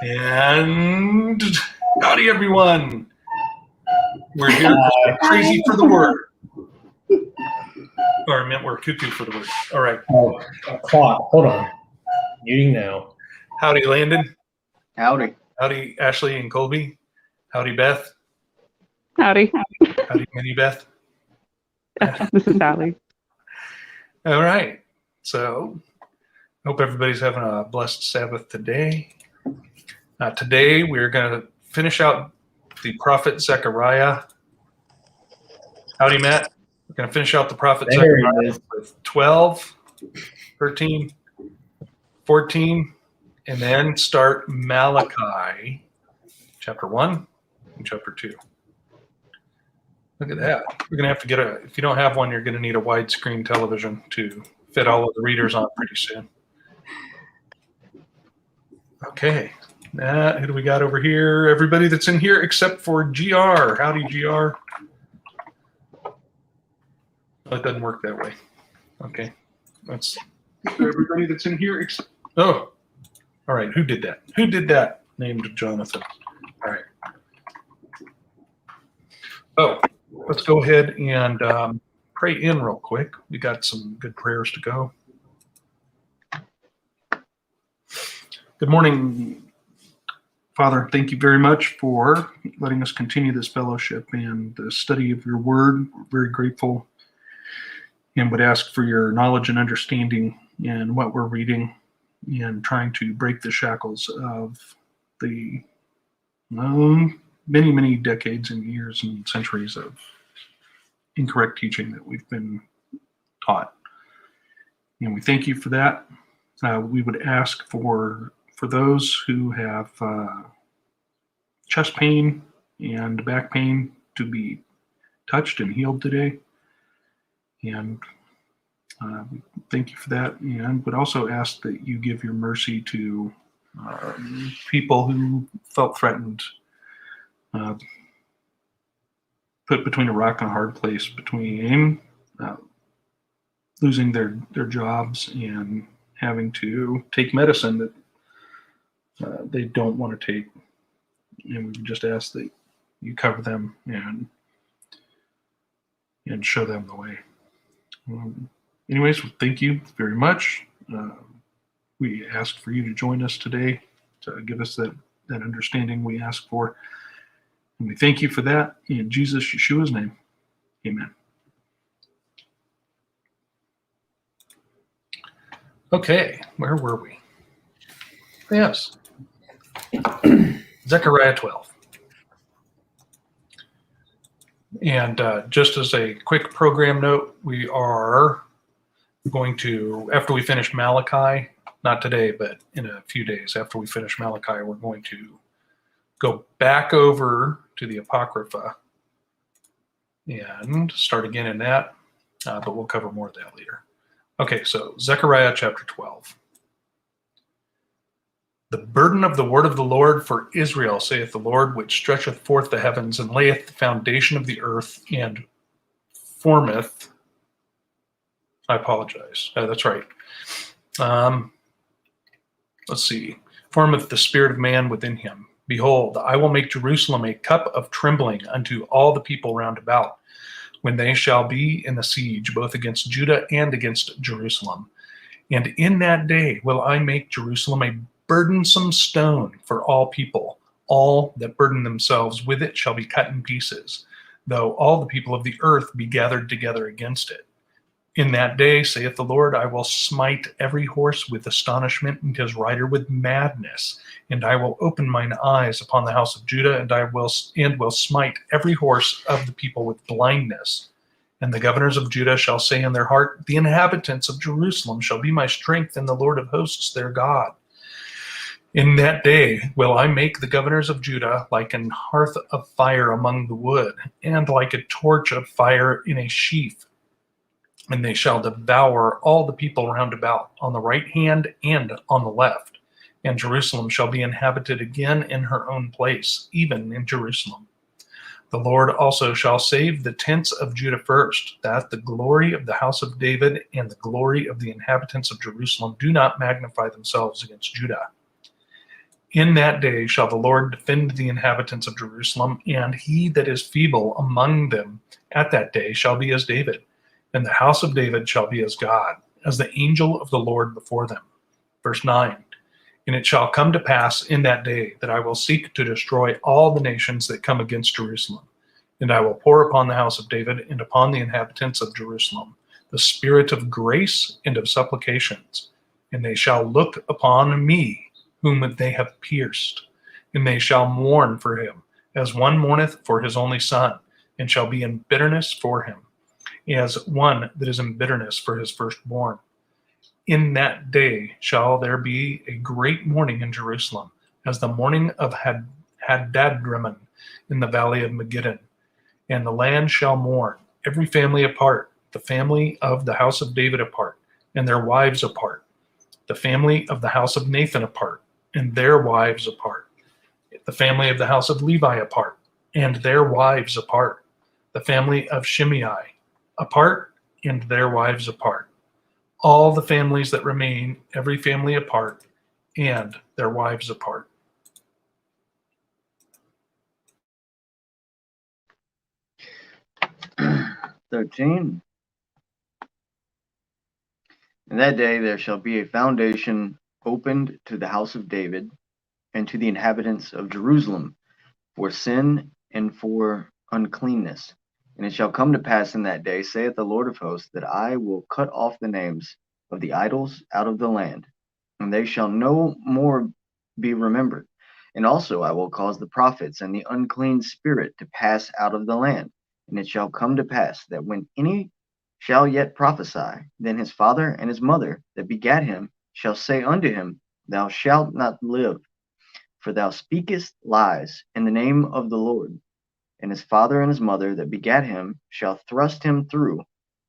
And howdy, everyone. We're here because we're crazy for the word. Or I meant we're cuckoo for the word. All right. Oh, clock. Hold on. Muting now. Howdy, Landon. Howdy. Howdy, Ashley and Colby. Howdy, Beth. Howdy. Howdy, Minnie Beth. This is Sally. All right. So, hope everybody's having a blessed Sabbath today. Today, we're going to finish out the prophet Zechariah. Howdy, Matt. We're going to finish out the prophet Zechariah with 12, 13, 14, and then start Malachi, chapter 1 and chapter 2. Look at that. We're going to have to get if you don't have one, you're going to need a widescreen television to fit all of the readers on pretty soon. Okay. Who do we got over here? Everybody that's in here except for GR. Howdy, GR. Oh, it doesn't work that way. Okay. That's everybody that's in here except. Oh. All right. Who did that? Who did that? Named Jonathan. All right. Oh, let's go ahead and pray in real quick. We got some good prayers to go. Good morning, Father. Thank you very much for letting us continue this fellowship and the study of your word. We're very grateful and would ask for your knowledge and understanding in what we're reading and trying to break the shackles of the many, many decades and years and centuries of incorrect teaching that we've been taught. And we thank you for that. We would ask for those who have chest pain and back pain to be touched and healed today. And thank you for that. And would also ask that you give your mercy to people who felt threatened, put between a rock and a hard place between losing their jobs and having to take medicine that they don't want to take. And we just ask that you cover them and show them the way. Anyways, thank you very much. We ask for you to join us today to give us that understanding we ask for. And we thank you for that in Jesus Yeshua's name. Amen. Okay, where were we? Yes. Zechariah 12. And just as a quick program note, we are going to, after we finish Malachi, not today, but in a few days after we finish Malachi, we're going to go back over to the Apocrypha and start again in that, but we'll cover more of that later. Okay, so Zechariah chapter 12. The burden of the word of the Lord for Israel, saith the Lord, which stretcheth forth the heavens, and layeth the foundation of the earth, and formeth. I apologize. That's right. Let's see. Formeth the spirit of man within him. Behold, I will make Jerusalem a cup of trembling unto all the people round about, when they shall be in the siege, both against Judah and against Jerusalem. And in that day will I make Jerusalem a burdensome stone for all people. All that burden themselves with it shall be cut in pieces, though all the people of the earth be gathered together against it. In that day, saith the Lord, I will smite every horse with astonishment, and his rider with madness. And I will open mine eyes upon the house of Judah, and will smite every horse of the people with blindness. And the governors of Judah shall say in their heart, the inhabitants of Jerusalem shall be my strength, and the Lord of hosts their God. In that day will I make the governors of Judah like an hearth of fire among the wood, and like a torch of fire in a sheaf. And they shall devour all the people round about, on the right hand and on the left. And Jerusalem shall be inhabited again in her own place, even in Jerusalem. The Lord also shall save the tents of Judah first, that the glory of the house of David and the glory of the inhabitants of Jerusalem do not magnify themselves against Judah. In that day shall the Lord defend the inhabitants of Jerusalem, and he that is feeble among them at that day shall be as David, and the house of David shall be as God, as the angel of the Lord before them. Verse 9. And it shall come to pass in that day that I will seek to destroy all the nations that come against Jerusalem. And I will pour upon the house of David and upon the inhabitants of Jerusalem the spirit of grace and of supplications. And they shall look upon me, whom they have pierced. And they shall mourn for him, as one mourneth for his only son, and shall be in bitterness for him, as one that is in bitterness for his firstborn. In that day shall there be a great mourning in Jerusalem, as the mourning of Hadadrimmon in the valley of Megiddon. And the land shall mourn, every family apart, the family of the house of David apart, and their wives apart, the family of the house of Nathan apart, and their wives apart, the family of the house of Levi apart, and their wives apart, the family of Shimei apart, and their wives apart. All the families that remain, every family apart, and their wives apart. "13. In that day there shall be a foundation opened to the house of David and to the inhabitants of Jerusalem for sin and for uncleanness. And it shall come to pass in that day, saith the Lord of hosts, that I will cut off the names of the idols out of the land, and they shall no more be remembered. And also I will cause the prophets and the unclean spirit to pass out of the land. And it shall come to pass that when any shall yet prophesy, then his father and his mother that begat him shall say unto him, Thou shalt not live, for thou speakest lies in the name of the Lord. And his father and his mother that begat him shall thrust him through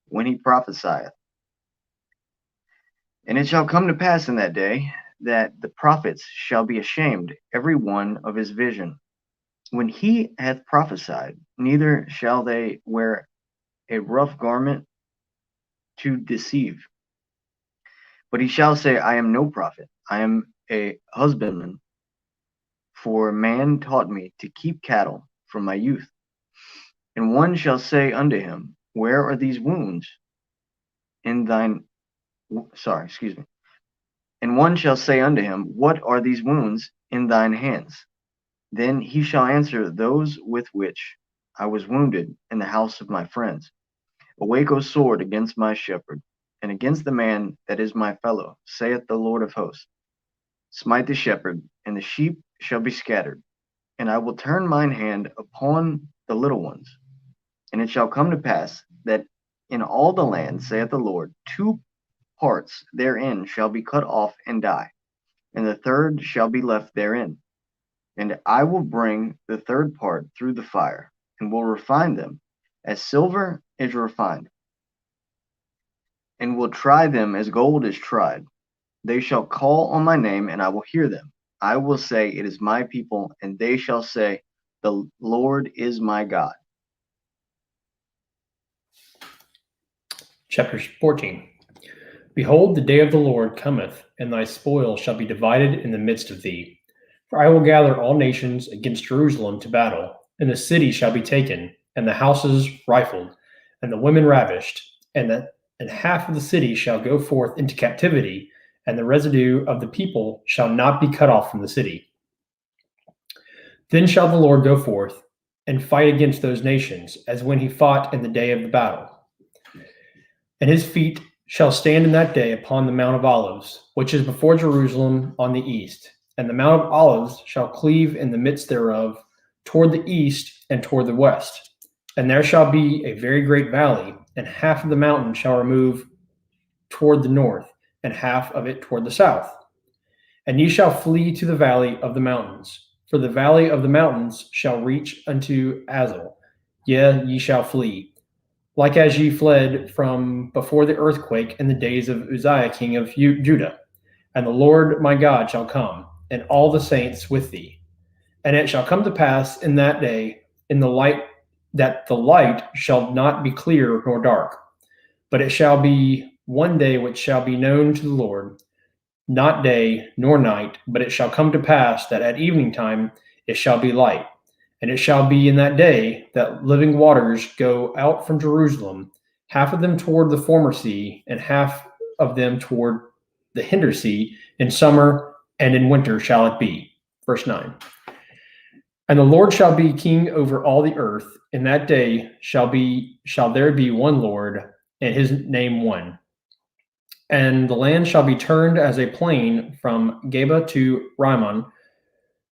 when he prophesieth. And it shall come to pass in that day that the prophets shall be ashamed, every one of his vision, when he hath prophesied, neither shall they wear a rough garment to deceive. But he shall say, I am no prophet, I am a husbandman, for man taught me to keep cattle from my youth. And one shall say unto him, Where are these wounds in thine And one shall say unto him, What are these wounds in thine hands? Then he shall answer, Those with which I was wounded in the house of my friends. Awake, O sword, against my shepherd, and against the man that is my fellow, saith the Lord of hosts. Smite the shepherd, and the sheep shall be scattered, and I will turn mine hand upon the little ones. And it shall come to pass that in all the land, saith the Lord, 2 parts therein shall be cut off and die, and the third shall be left therein. And I will bring the third part through the fire, and will refine them, as silver is refined, and will try them as gold is tried. They shall call on my name, and I will hear them. I will say, It is my people, and they shall say, The Lord is my God. Chapter 14. Behold, the day of the Lord cometh, and thy spoil shall be divided in the midst of thee. For I will gather all nations against Jerusalem to battle, and the city shall be taken, and the houses rifled, and the women ravished, and half of the city shall go forth into captivity, and the residue of the people shall not be cut off from the city. Then shall the Lord go forth and fight against those nations, as when he fought in the day of the battle. And his feet shall stand in that day upon the Mount of Olives, which is before Jerusalem on the east. And the Mount of Olives shall cleave in the midst thereof toward the east and toward the west. And there shall be a very great valley, and half of the mountain shall remove toward the north, and half of it toward the south. And ye shall flee to the valley of the mountains, for the valley of the mountains shall reach unto Azel. Yea, ye shall flee, like as ye fled from before the earthquake in the days of Uzziah king of Judah. And the Lord my God shall come, and all the saints with thee. And it shall come to pass in that day, in the light, that the light shall not be clear nor dark, but it shall be one day which shall be known to the Lord. not day nor night, but it shall come to pass that at evening time it shall be light. And it shall be in that day that living waters go out from Jerusalem, half of them toward the former sea, and half of them toward the hinder sea. In summer and in winter shall it be. Verse 9. And the Lord shall be king over all the earth. In that day shall there be one Lord, and his name one. And the land shall be turned as a plain from Geba to Rimmon,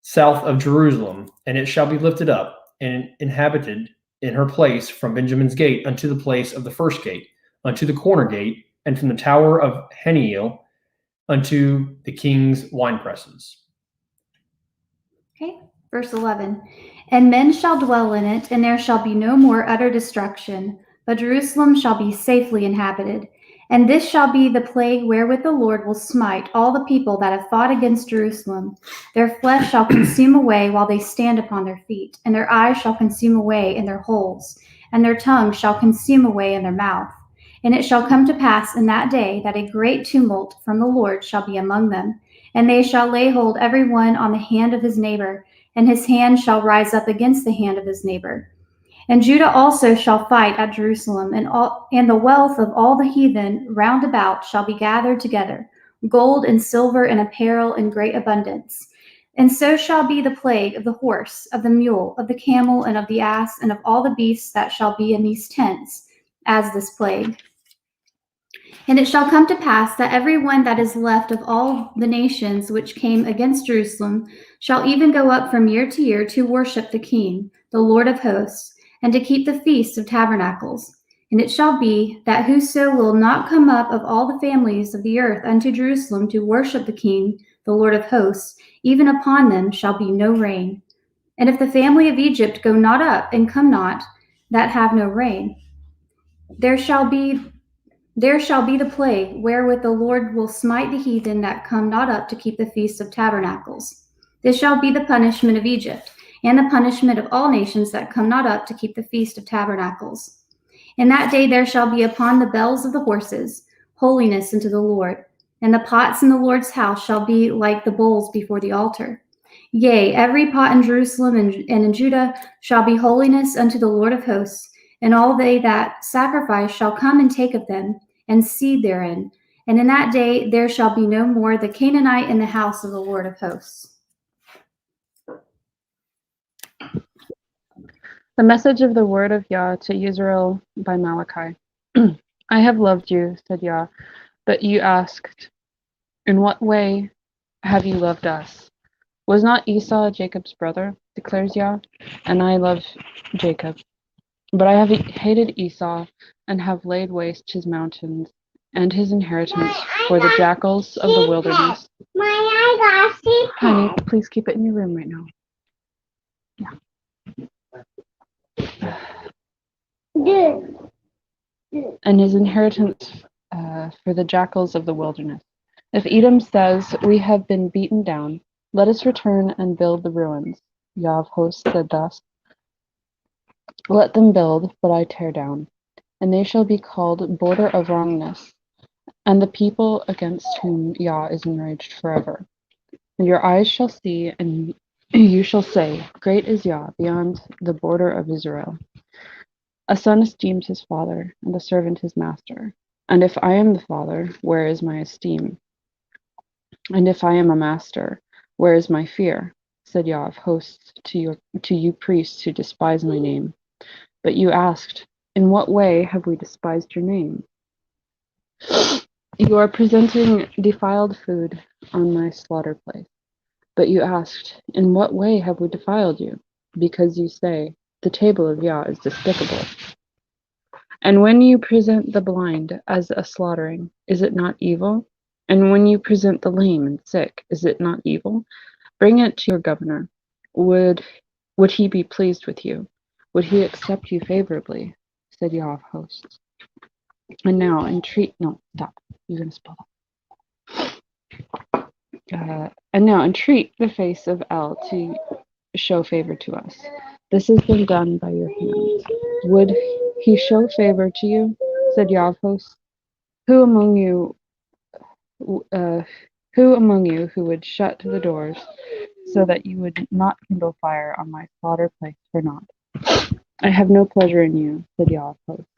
south of Jerusalem, and it shall be lifted up and inhabited in her place from Benjamin's gate unto the place of the first gate, unto the corner gate, and from the tower of Heniel unto the king's winepresses. Okay, verse 11. And men shall dwell in it, and there shall be no more utter destruction, but Jerusalem shall be safely inhabited. And this shall be the plague wherewith the Lord will smite all the people that have fought against Jerusalem. Their flesh shall consume away while they stand upon their feet, and their eyes shall consume away in their holes, and their tongue shall consume away in their mouth. And it shall come to pass in that day that a great tumult from the Lord shall be among them, and they shall lay hold every one on the hand of his neighbor, and his hand shall rise up against the hand of his neighbor. And Judah also shall fight at Jerusalem, and the wealth of all the heathen round about shall be gathered together, gold and silver and apparel in great abundance. And so shall be the plague of the horse, of the mule, of the camel, and of the ass, and of all the beasts that shall be in these tents, as this plague. And it shall come to pass that every one that is left of all the nations which came against Jerusalem shall even go up from year to year to worship the King, the Lord of hosts, and to keep the feast of tabernacles. And it shall be that whoso will not come up of all the families of the earth unto Jerusalem to worship the King, the Lord of hosts, even upon them shall be no rain. And if the family of Egypt go not up and come not, that have no rain, there shall be the plague wherewith the Lord will smite the heathen that come not up to keep the feast of tabernacles. This shall be the punishment of Egypt, and the punishment of all nations that come not up to keep the feast of tabernacles. In that day there shall be upon the bells of the horses holiness unto the Lord, and the pots in the Lord's house shall be like the bowls before the altar. Yea, every pot in Jerusalem and in Judah shall be holiness unto the Lord of hosts, and all they that sacrifice shall come and take of them, and seed therein. And in that day there shall be no more the Canaanite in the house of the Lord of hosts. The message of the word of Yah to Israel by Malachi. I have loved you, said Yah, but you asked, in what way have you loved us? Was not Esau Jacob's brother, declares Yah, and I love Jacob. But I have hated Esau and have laid waste his mountains and his inheritance for the jackals of the wilderness. Honey, please keep it in your room right now. And his inheritance for the jackals of the wilderness. If Edom says, we have been beaten down, let us return and build the ruins. Yah of hosts said thus, let them build, but I tear down, and they shall be called border of wrongness, and the people against whom Yah is enraged forever. And your eyes shall see, and you shall say, great is Yah beyond the border of Israel. A son esteems his father, and a servant his master. And if I am the father, where is my esteem? And if I am a master, where is my fear? Said Yah of hosts to you priests who despise my name. But you asked, in what way have we despised your name? You are presenting defiled food on my slaughter place. But you asked, in what way have we defiled you? Because you say, the table of Yah is despicable. And when you present the blind as a slaughtering, is it not evil? And when you present the lame and sick, is it not evil? Bring it to your governor. Would he be pleased with you? Would he accept you favorably? Said Yah of hosts. And now entreat, no, stop. You're going to spell that. And now entreat the face of El to show favor to us. This has been done by your hands. Would he show favor to you? Said Yah of hosts. Who among you Who among you who would shut the doors so that you would not kindle fire on my slaughter place for naught? I have no pleasure in you, said Yah of hosts,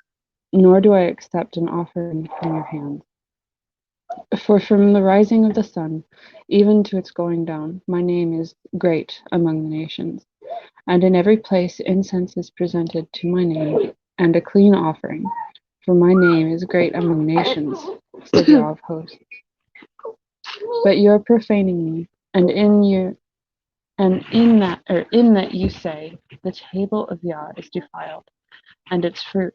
nor do I accept an offering from your hands. For from the rising of the sun even to its going down, my name is great among the nations, and in every place incense is presented to my name, and a clean offering. For my name is great among nations, said Yah of hosts. But you are profaning me, and in that you say, the table of Yah is defiled, and its food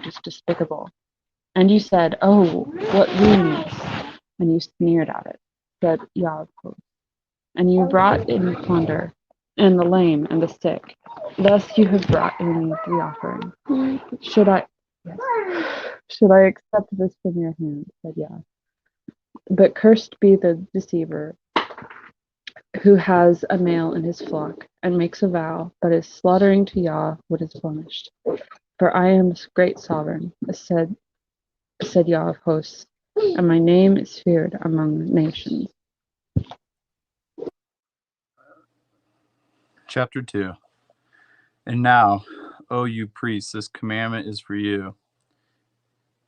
is despicable. And you said, oh, what rudeness! And you sneered at it, said Yah of hosts. And you brought in plunder, and the lame and the sick. Thus you have brought in the offering. Should I accept this from your hand? Said Yah. But cursed be the deceiver who has a male in his flock, and makes a vow, but is slaughtering to Yah what is blemished. For I am great sovereign, said Yah of hosts, and my name is feared among nations. Chapter 2. And now, O you priests, this commandment is for you.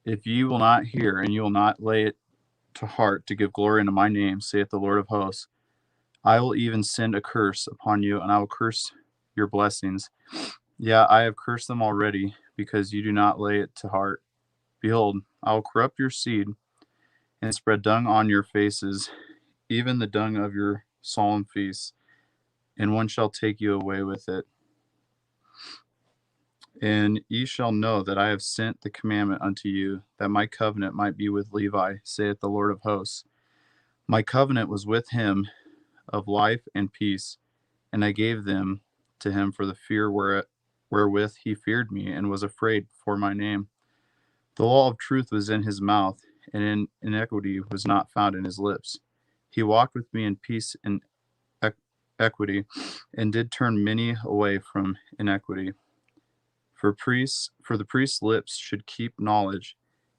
If ye will not hear, and you will not lay it to heart to give glory unto my name, saith the Lord of hosts, I will even send a curse upon you, and I will curse your blessings. Yeah, I have cursed them already, because you do not lay it to heart. Behold, I will corrupt your seed, and spread dung on your faces, even the dung of your solemn feasts, and one shall take you away with it. And ye shall know that I have sent the commandment unto you, that my covenant might be with Levi, saith the Lord of hosts. My covenant was with him of life and peace, and I gave them to him for the fear wherewith he feared me, and was afraid for my name. The law of truth was in his mouth, and in iniquity was not found in his lips. He walked with me in peace and equity, and did turn many away from iniquity. For the priest's lips should keep knowledge,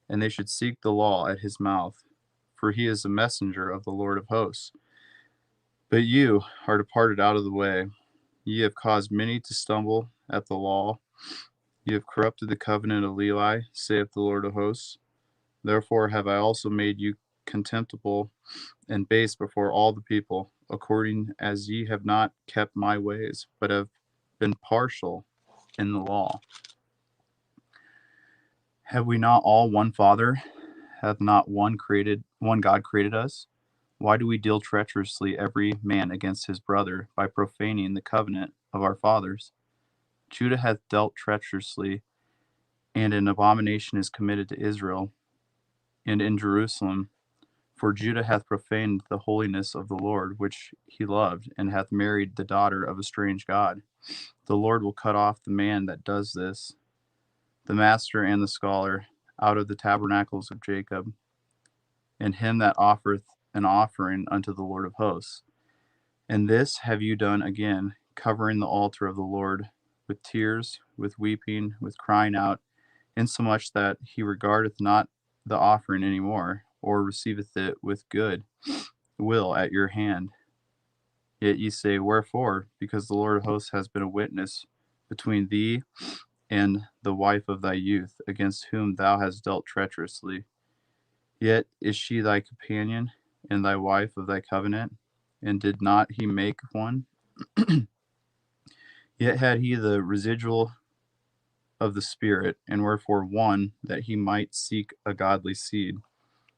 and they should seek the law at his mouth, for he is a messenger of the Lord of hosts. But you are departed out of the way. Ye have caused many to stumble at the law. Ye have corrupted the covenant of Levi, saith the Lord of hosts. Therefore have I also made you contemptible and base before all the people, according as ye have not kept my ways, but have been partial in the law. Have we not all one Father? Hath not one God created us? Why do we deal treacherously every man against his brother, by profaning the covenant of our fathers? Judah hath dealt treacherously, and an abomination is committed to Israel, and in Jerusalem. For Judah hath profaned the holiness of the Lord, which he loved, and hath married the daughter of a strange god. The Lord will cut off the man that does this, the master and the scholar, out of the tabernacles of Jacob, and him that offereth an offering unto the Lord of hosts. And this have you done again, covering the altar of the Lord with tears, with weeping, with crying out, insomuch that he regardeth not the offering any more, or receiveth it with good will at your hand. Yet ye say, wherefore? Because the Lord of hosts has been a witness between thee and the wife of thy youth, against whom thou hast dealt treacherously. Yet is she thy companion, and thy wife of thy covenant, and did not he make one? Yet had he the residual of the Spirit, and wherefore one, that he might seek a godly seed.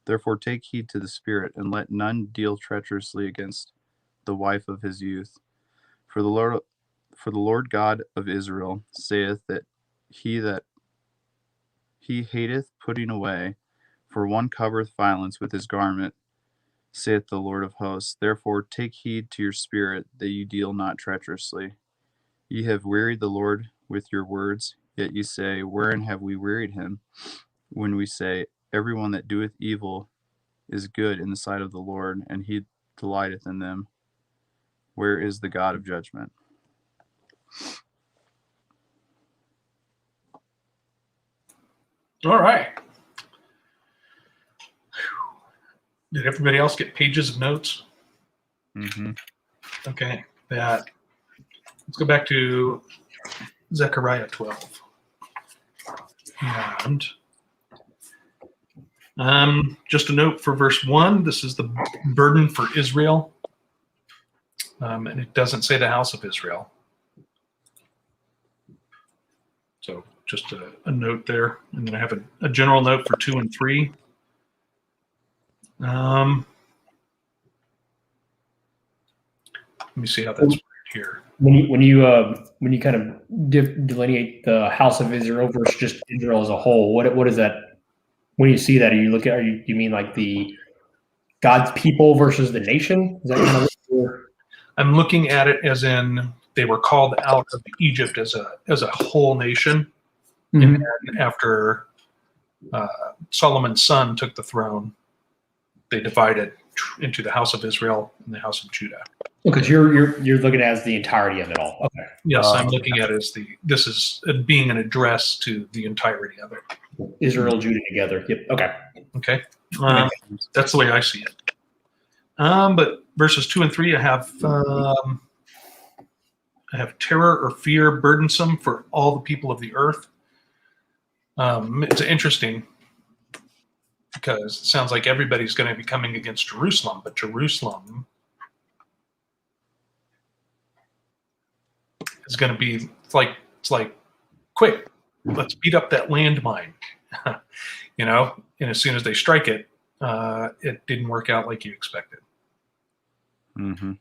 Therefore take heed to the Spirit, and let none deal treacherously against the wife of his youth. For the Lord God of Israel saith that he hateth putting away, for one covereth violence with his garment, saith the Lord of hosts. Therefore take heed to your spirit, that ye deal not treacherously. Ye have wearied the Lord with your words, yet ye say, wherein have we wearied him? When we say, every one that doeth evil is good in the sight of the Lord, and he delighteth in them. Where is the God of judgment? All right. Did everybody else get pages of notes? Mm-hmm. Okay, let's go back to Zechariah 12. And just a note for verse 1, this is the burden for Israel. And it doesn't say the house of Israel. So just a note there. And then I have a general note for 2 and 3. Let me see how that's worded here. When you kind of delineate the house of Israel versus just Israel as a whole, what is that? When you see that, you mean like the God's people versus the nation? Is that kind of what I'm looking at it as in they were called out of Egypt as a whole nation. Mhm. And then after Solomon's son took the throne, they divided into the house of Israel and the house of Judah. Because you're looking at it as the entirety of it all. Okay. Yes, I'm looking at it as this is being an address to the entirety of it. Israel, Judah together. Yep. Okay. Okay, that's the way I see it. But verses 2 and 3, I have terror or fear burdensome for all the people of the earth. It's interesting because it sounds like everybody's going to be coming against Jerusalem, but Jerusalem is going to be it's like quick, let's beat up that landmine. And as soon as they strike it, it didn't work out like you expected. Mm-hmm.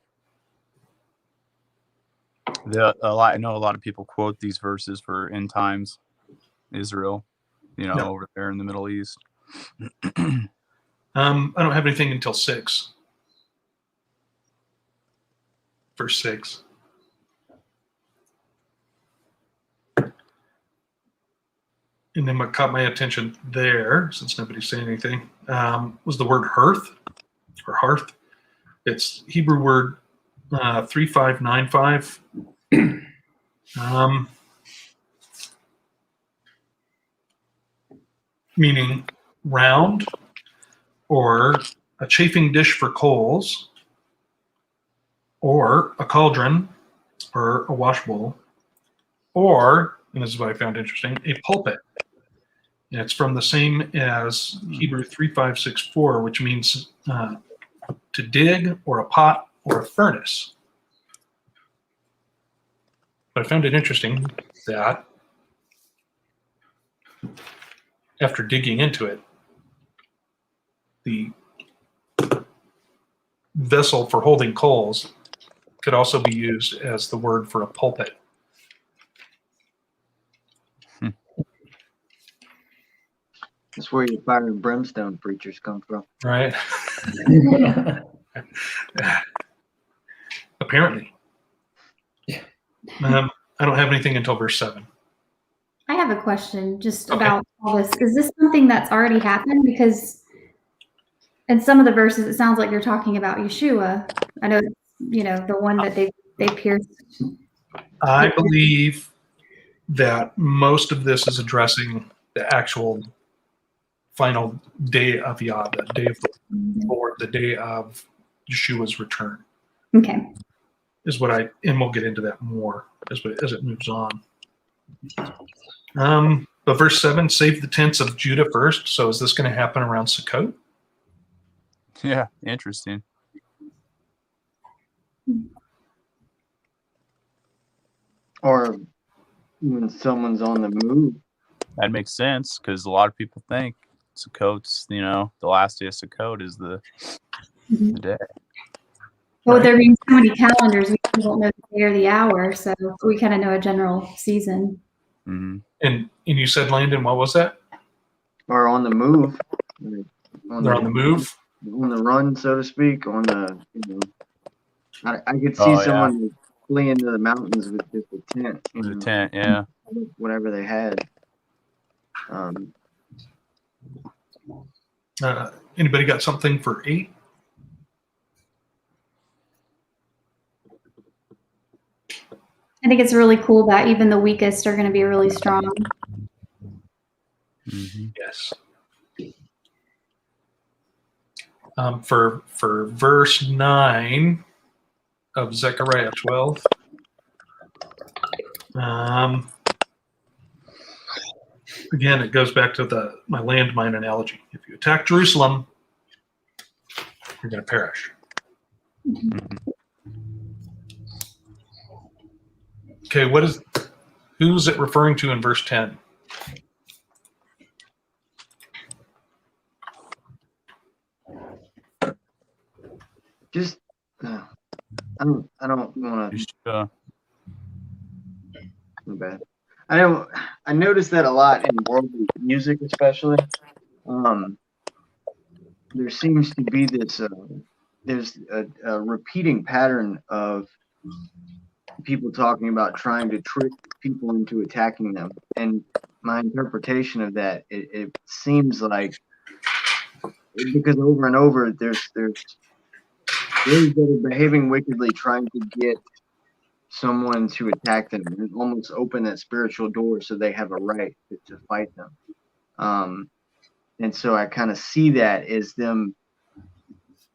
I know a lot of people quote these verses for end times Israel, over there in the Middle East. I don't have anything until 6. Verse 6. And then what caught my attention there, since nobody's saying anything, was the word hearth or hearth. It's Hebrew word 3595. Meaning round or a chafing dish for coals or a cauldron or a washbowl or, and this is what I found interesting, a pulpit. And it's from the same as Hebrew 3564, which means to dig or a pot or a furnace. But I found it interesting that after digging into it, the vessel for holding coals could also be used as the word for a pulpit. That's where your fire and brimstone preachers come from. Right? Apparently. I don't have anything until verse 7. I have a question just Okay. about all this. Is this something that's already happened? Because in some of the verses, it sounds like you're talking about Yeshua. I know, the one that they pierced. I believe that most of this is addressing the actual final day of Yah, the day of the Lord, the day of Yeshua's return. Okay. Is what and we'll get into that more as it moves on. But verse 7, save the tents of Judah first. So is this going to happen around Sukkot? Yeah, interesting. Or when someone's on the move. That makes sense because a lot of people think Sukkot's, the last day of Sukkot is the day. Well, there being so many calendars, we don't know the day or the hour, so we kind of know a general season. Mm-hmm. And you said, Landon, what was that? Or on the move. They're on the move? On the run, so to speak. On the, I could see someone flee into the mountains with just a tent. With a tent, yeah. Whatever they had. Anybody got something for 8? I think it's really cool that even the weakest are going to be really strong. Mm-hmm. Yes. For verse 9 of Zechariah 12. Again, it goes back to my landmine analogy. If you attack Jerusalem, you're going to perish. Okay, who's it referring to in verse 10? Just, I don't want to. Bad. I noticed that a lot in world music, especially. There seems to be this. There's a repeating pattern of people talking about trying to trick people into attacking them, and my interpretation of that, it seems like, because over and over there's those that are behaving wickedly, trying to get someone to attack them and almost open that spiritual door so they have a right to fight them. And so I kind of see that as them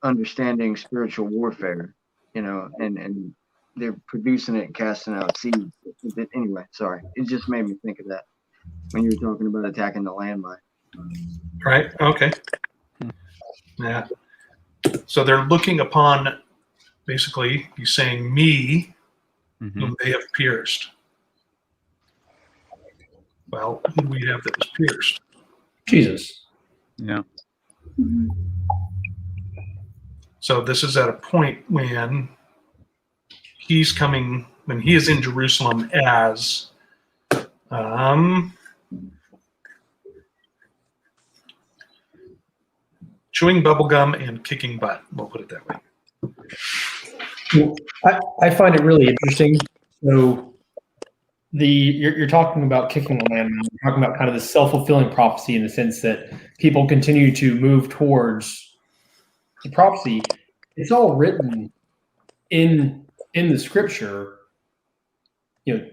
understanding spiritual warfare, and they're producing it and casting out seeds. Anyway, sorry. It just made me think of that when you were talking about attacking the landmine. Right, okay. Yeah. So they're looking upon, basically, he's saying, me, whom they have pierced. Well, who do we have that was pierced? Jesus. Yeah. So this is at a point when he is in Jerusalem as chewing bubblegum and kicking butt. We'll put it that way. I find it really interesting. So you're talking about kicking the landmine. You're talking about kind of the self-fulfilling prophecy in the sense that people continue to move towards the prophecy. It's all written in the scripture.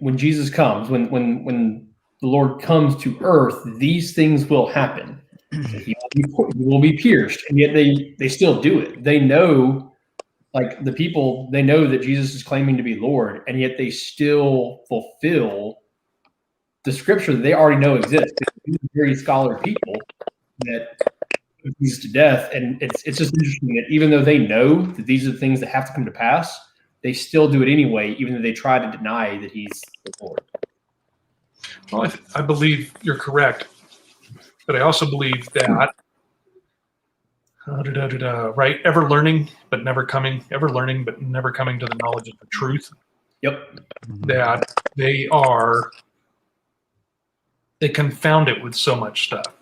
When Jesus comes, when the Lord comes to earth, these things will happen. He will be pierced, and yet they still do it. They know. Like the people, they know that Jesus is claiming to be Lord, and yet they still fulfill the scripture that they already know exists. These are very scholar people that put Jesus to death, and it's just interesting that even though they know that these are the things that have to come to pass, they still do it anyway, even though they try to deny that he's the Lord. Well, I believe you're correct, but I also believe that right? Ever learning, but never coming to the knowledge of the truth. Yep. That they confound it with so much stuff.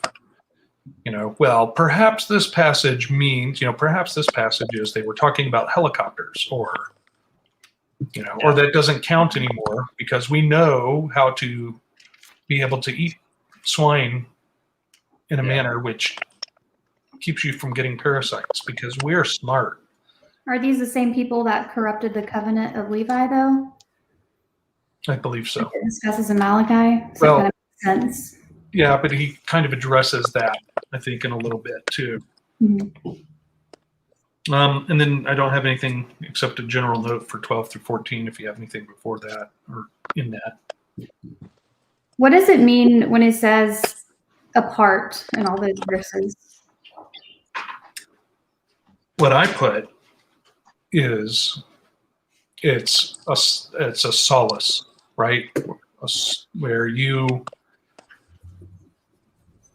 Well, perhaps this passage means, perhaps this passage is they were talking about helicopters, or that doesn't count anymore because we know how to be able to eat swine in a manner which keeps you from getting parasites because we're smart. Are these the same people that corrupted the covenant of Levi, though? I believe so. It discusses in Malachi. So Well, that kind of makes sense. Yeah, but he kind of addresses that, I think, in a little bit too. Mm-hmm. And then I don't have anything except a general note for 12 through 14. If you have anything before that or in that. What does it mean when it says apart in all those verses? What I put is it's a solace, right? Where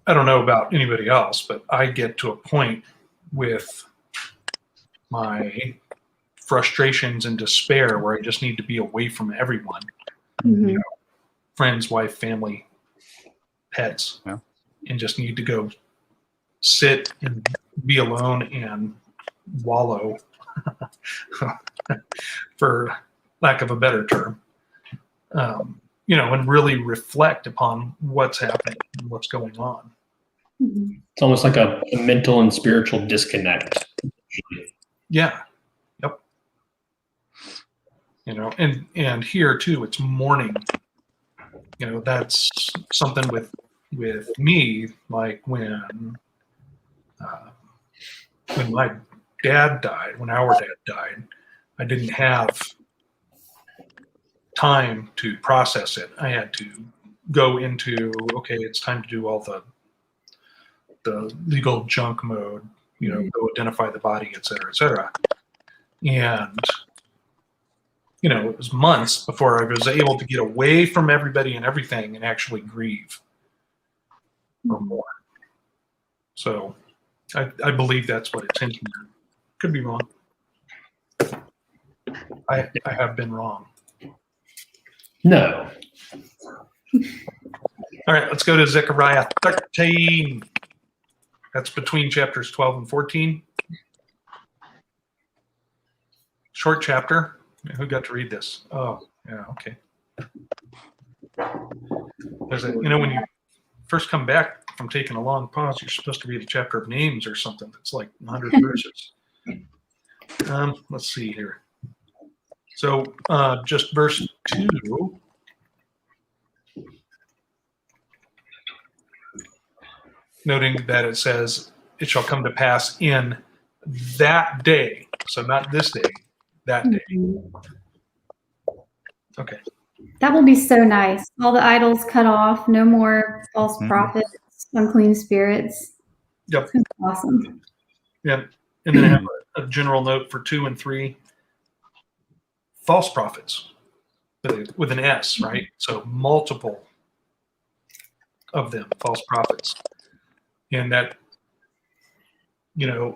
I don't know about anybody else, but I get to a point with my frustrations and despair where I just need to be away from everyone, friends, wife, family, pets, and just need to go sit and be alone and wallow, for lack of a better term, and really reflect upon what's happening and what's going on. It's almost like a mental and spiritual disconnect. Yeah. Yep. And here too, it's mourning. That's something with me, like when when my dad died, when our dad died, I didn't have time to process it. I had to go into, okay, it's time to do all the legal junk mode, go identify the body, et cetera, and it was months before I was able to get away from everybody and everything and actually grieve or more. So I believe that's what it's hinting at. Could be wrong. I have been wrong. No. All right, let's go to Zechariah 13. That's between chapters 12 and 14. Short chapter. Who got to read this? Oh, yeah, okay. There's when you first come back from taking a long pause, you're supposed to read a chapter of names or something that's like 100 verses. Let's see here. So just verse 2. Noting that it says, it shall come to pass in that day. So not this day, that day. Okay. That will be so nice. All the idols cut off. No more false prophets, unclean spirits. Yep. Awesome. Yeah. And then I have a general note for 2 and 3. False prophets with an S, right? So multiple of them, false prophets. And that, in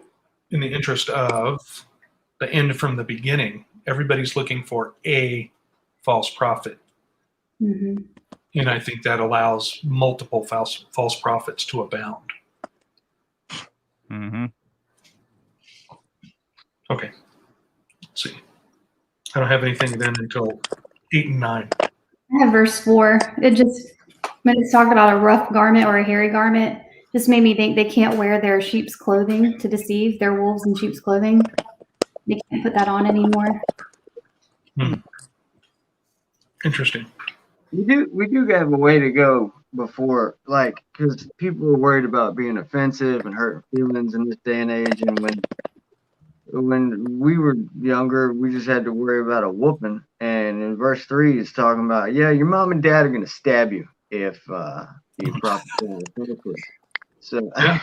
the interest of the end from the beginning, everybody's looking for a false prophet. Mm-hmm. And I think that allows multiple false prophets to abound. Mm-hmm. Okay. Let's see. I don't have anything then until 8 and 9. I have verse 4. It just, when it's talked about a rough garment or a hairy garment, just made me think they can't wear their sheep's clothing to deceive. Their wolves in sheep's clothing. They can't put that on anymore. Interesting. We do have a way to go before, because people are worried about being offensive and hurting feelings in this day and age. And when we were younger, we just had to worry about a whooping. And in verse 3, it's talking about, your mom and dad are going to stab you if you prophesy. So yeah,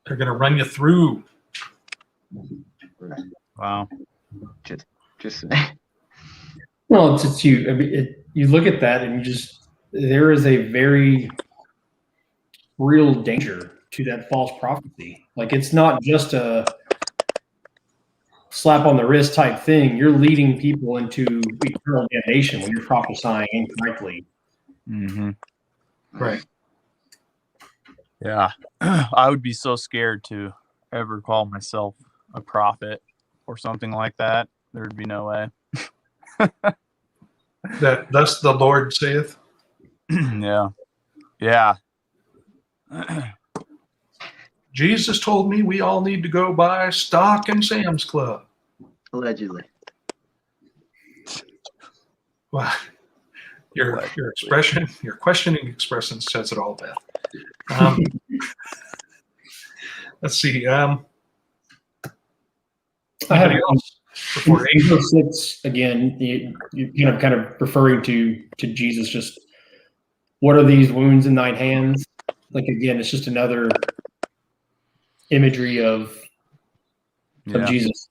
they're going to run you through. Wow. Just Well, it's you. I mean, you look at that and there is a very real danger to that false prophecy. Like, it's not just a slap on the wrist type thing. You're leading people into eternal damnation when you're prophesying incorrectly. Mm-hmm. Right. Yeah. I would be so scared to ever call myself a prophet or something like that. There'd be no way. That thus the Lord saith. Yeah. Yeah. Jesus told me we all need to go buy stock in Sam's Club. allegedly. Well, your expression, your questioning expression says it all, Beth. Let's see. I have Else before in verse 6 again. You kind of referring to Jesus. Just what are these wounds in thine hands? Like, again, it's just another imagery of Jesus.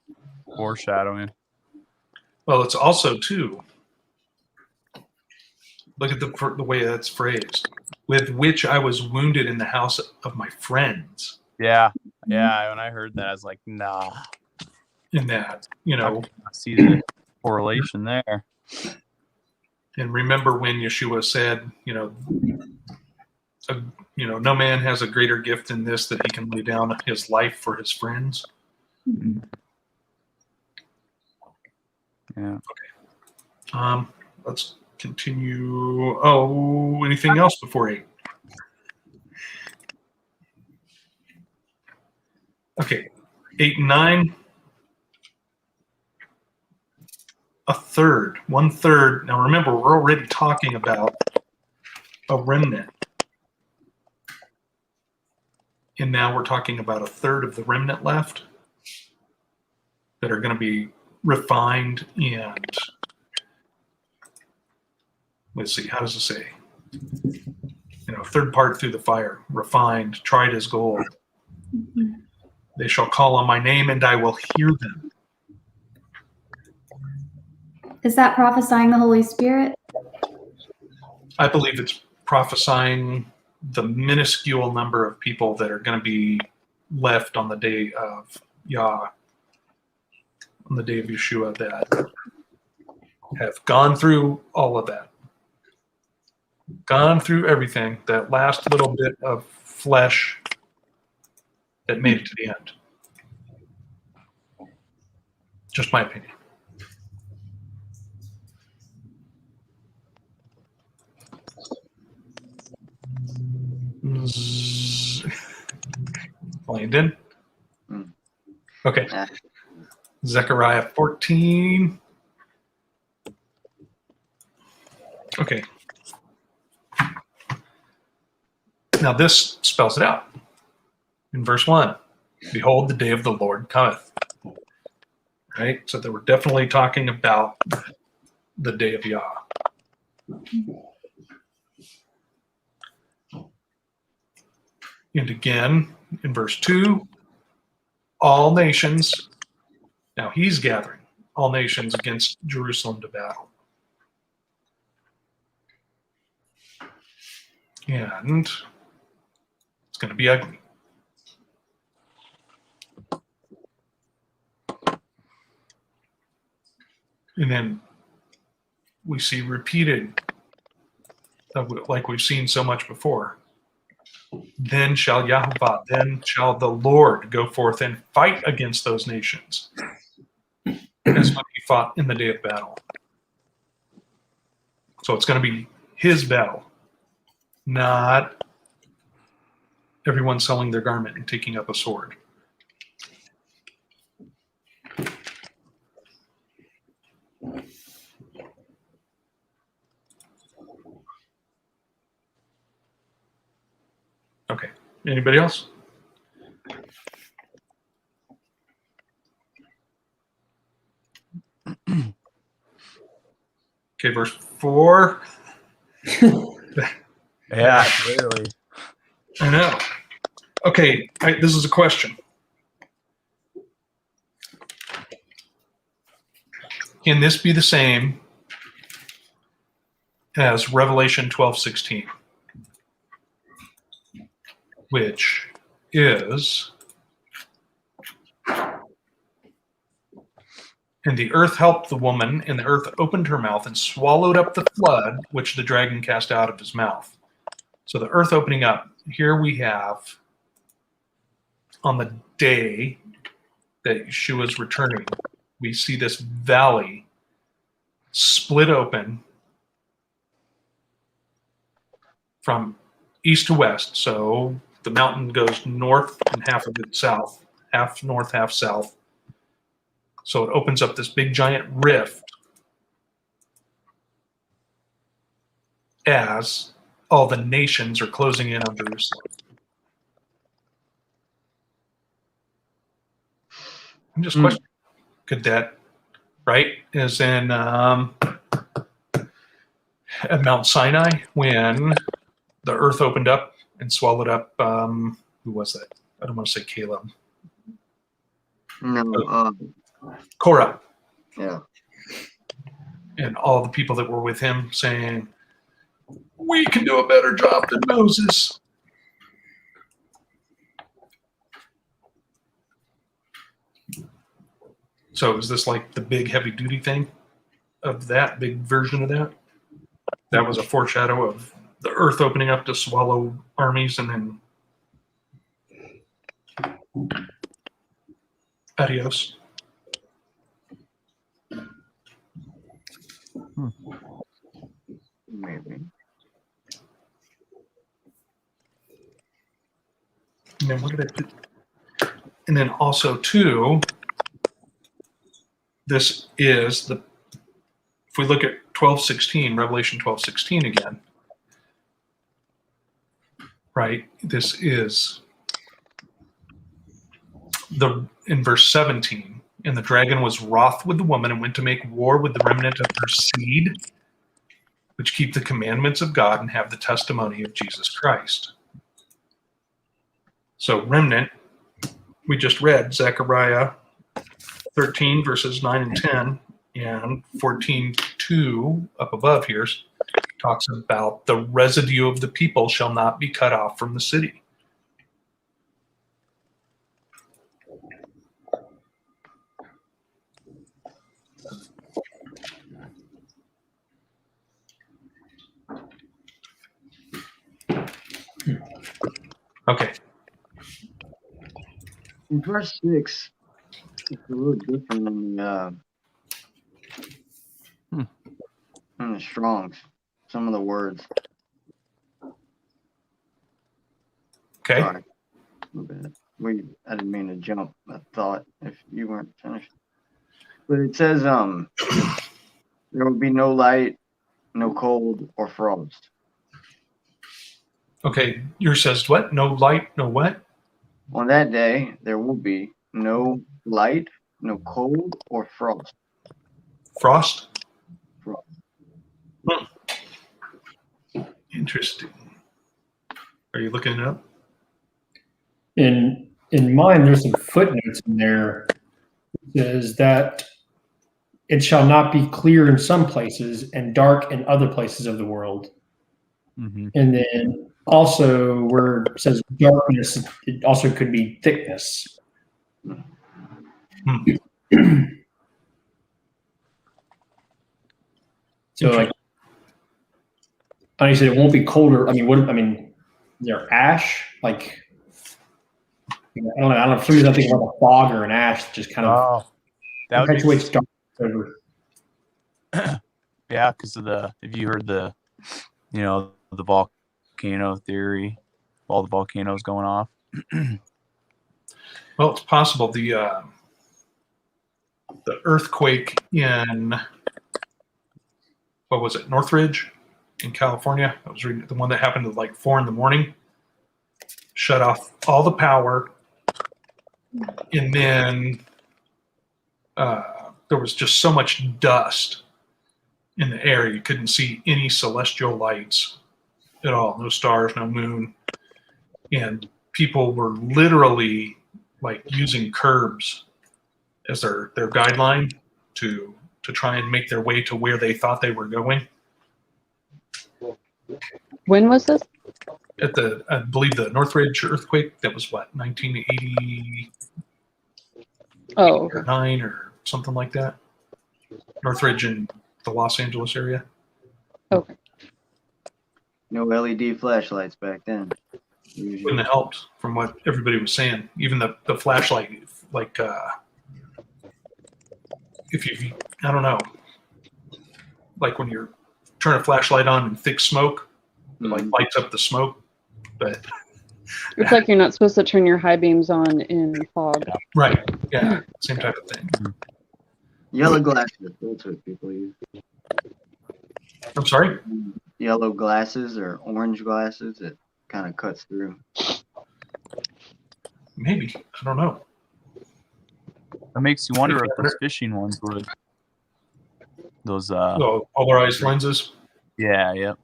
Foreshadowing. Well, it's also too. Look at the way that's phrased. With which I was wounded in the house of my friends. Yeah. Yeah. When I heard that, I was like, nah. In that, I see the correlation there. And remember when Yeshua said, no man has a greater gift than this, that he can lay down his life for his friends. Yeah. Okay. Let's continue. Oh, anything else before 8? Okay. 8 and 9. A third, 1/3. Now remember, we're already talking about a remnant. And now we're talking about a third of the remnant left that are going to be refined and, let's see, how does it say? Third part through the fire, refined, tried as gold. Mhm. They shall call on my name and I will hear them. Is that prophesying the Holy Spirit? I believe it's prophesying the minuscule number of people that are going to be left on the day of Yah, on the day of Yeshua, that have gone through all of that, gone through everything, that last little bit of flesh that made it to the end. Just my opinion. Landon? Mm. Okay. Ah. Zechariah 14. Okay. Now this spells it out. In verse 1, behold, the day of the Lord cometh. Right? So they were definitely talking about the day of Yah. And again, in verse 2, all nations, now he's gathering all nations against Jerusalem to battle. And it's going to be ugly. And then we see repeated, like we've seen so much before. Then shall Yahuwah, then shall the Lord go forth and fight against those nations, as when he fought in the day of battle. So it's going to be his battle, not everyone selling their garment and taking up a sword. Okay. Anybody else? Okay, verse 4. Yeah, clearly. I know. Okay, this is a question. Can this be the same as Revelation 12:16, which is, and the earth helped the woman, and the earth opened her mouth and swallowed up the flood which the dragon cast out of his mouth. So the earth opening up, here we have on the day that Yeshua is returning, we see this valley split open from east to west. So the mountain goes north and half of it south, half north, half south. So it opens up this big giant rift as all the nations are closing in on Jerusalem. I'm just questioning, could that, right, as in at Mount Sinai when the earth opened up and swallowed up, who was that? I don't want to say Caleb. No. Korah. Yeah. And all the people that were with him saying, we can do a better job than Moses. So is this like the big heavy duty thing of that, big version of that? That was a foreshadow of the earth opening up to swallow armies and then adios. Maybe. And then what did I do? And then also too, this is the, if we look at 12:16, Revelation 12:16 again, right? This is in verse 17, and the dragon was wroth with the woman and went to make war with the remnant of her seed, which keep the commandments of God and have the testimony of Jesus Christ. So remnant, we just read Zechariah 13 verses 9 and 10, and 14:2 up above here talks about the residue of the people shall not be cut off from the city. Okay. In verse 6, it's a little different in the Strongs. Some of the words. Okay. Sorry. I didn't mean to jump a thought if you weren't finished. But it says, there will be no light, no cold, or frost. Okay. Yours says what? No light, no what? On that day, there will be no light, no cold, or frost. Frost? Frost. Interesting. Are you looking it up? In mine, there's some footnotes in there. It says that it shall not be clear in some places and dark in other places of the world. Mm-hmm. And then also where it says darkness, it also could be thickness. So like, you said it won't be colder. I mean, there ash, like, I don't know. For some reason, I think about a fog or an ash that just kind of that would perpetuates be, darkness over. yeah, because of if you heard the volcano theory, all the volcanoes going off. Well, it's possible. The earthquake in, what was it, Northridge in California? I was reading the one that happened at like 4 a.m, shut off all the power, and then there was just so much dust in the air you couldn't see any celestial lights at all. No stars, no moon, and people were literally like using curbs as their guideline to try and make their way to where they thought they were going. When was this? At I believe the Northridge earthquake, that was what, 1989 Oh, okay. or something like that. Northridge in the Los Angeles area. Okay. No LED flashlights back then. Wouldn't have helped from what everybody was saying. Even the flashlight, like if you, I don't know, like when you're turn a flashlight on in thick smoke, it like lights up the smoke. But It's like you're not supposed to turn your high beams on in fog. right, yeah, same type of thing. Yellow glasses, that's what people use. I'm sorry? Yellow glasses or orange glasses, it kind of cuts through. Maybe, I don't know. It makes you wonder if those fishing ones would. Those polarized lenses. Yeah, yep.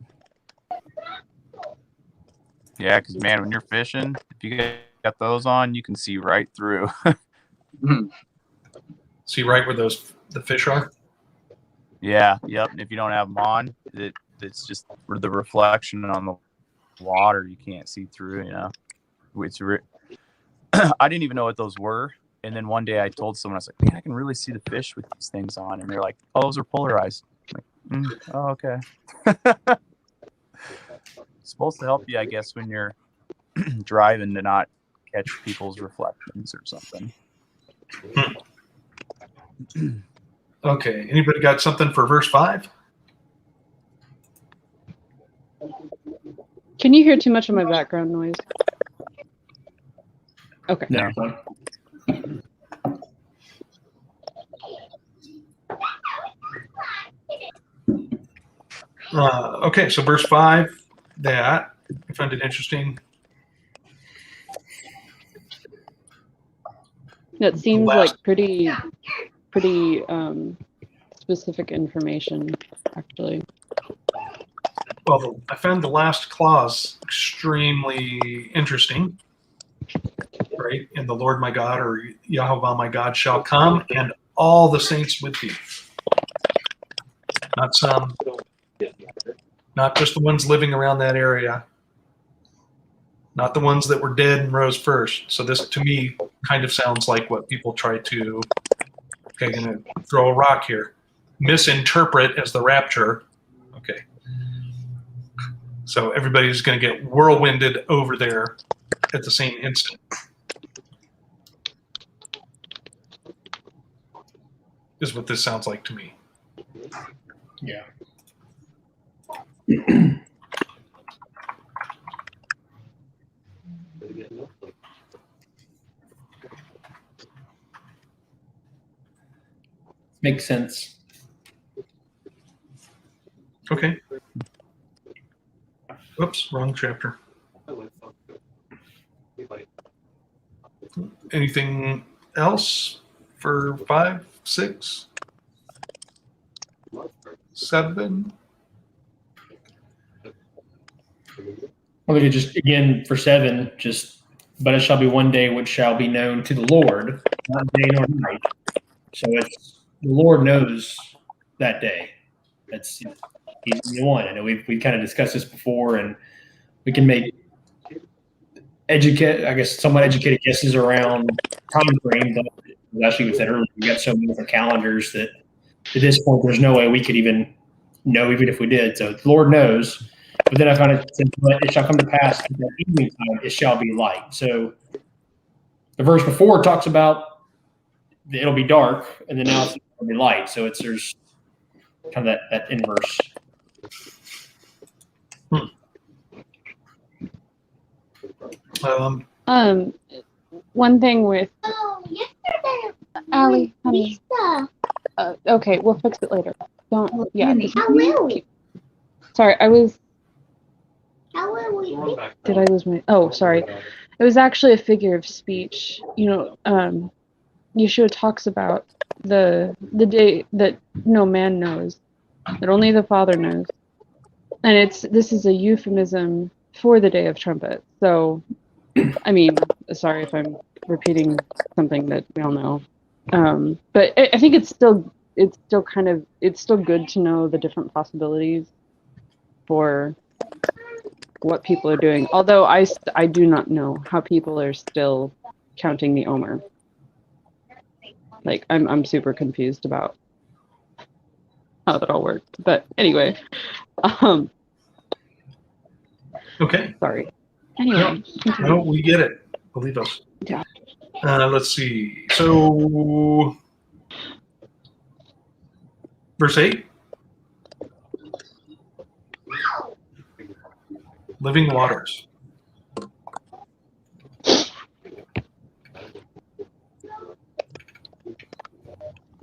Yeah, because man, when you're fishing, if you got those on, you can see right through. See right where the fish are? Yeah, yep. And if you don't have them on, it's just for the reflection on the water. You can't see through. I didn't even know what those were. And then one day I told someone, I was like, man, I can really see the fish with these things on. And they're like, oh, those are polarized. I'm like, oh, okay. It's supposed to help you, I guess, when you're driving to not catch people's reflections or something. Okay, anybody got something for verse 5? Can you hear too much of my background noise? Okay. No. Okay, so verse 5, that I found it interesting. That seems last- like pretty specific information, actually. Well, I found the last clause extremely interesting. Right? And the Lord my God, or Yahweh my God, shall come, and all the saints with thee. Not some, not just the ones living around that area, not the ones that were dead and rose first. So this, to me, kind of sounds like what people try to, okay, going to throw a rock here, misinterpret as the rapture. Okay. So everybody's going to get whirlwinded over there at the same instant. Is what this sounds like to me. Yeah. Makes sense. Okay. Oops, wrong chapter. Anything else for 5, 6, 7? Well, we could just, again, for 7, just, but it shall be one day which shall be known to the Lord, not day nor night. So it's, the Lord knows that day. He's the one. I know we've kind of discussed this before, and we can make somewhat educated guesses around time frame, but as you said earlier, we got so many different calendars that at this point there's no way we could even know, even if we did. So the Lord knows. But then I found it said, but it shall come to pass at that evening time, it shall be light. So the verse before talks about it'll be dark, and then now it's going to be light. So there's kind of that inverse. One thing with Allie, honey. Okay, we'll fix it later. Don't. Yeah. How will we? Sorry, I was. How will we? Did I lose my? Oh, sorry. It was actually a figure of speech. Yeshua talks about the day that no man knows, that only the Father knows, and this is a euphemism for the day of trumpet. So, I mean, sorry if I'm repeating something that we all know, but I think it's still good to know the different possibilities for what people are doing. Although I do not know how people are still counting the Omer. Like I'm super confused about how that all worked. But anyway, Okay. Sorry. Anyway, No, we get it. Believe us. Yeah. Let's see. So, verse 8. Living waters.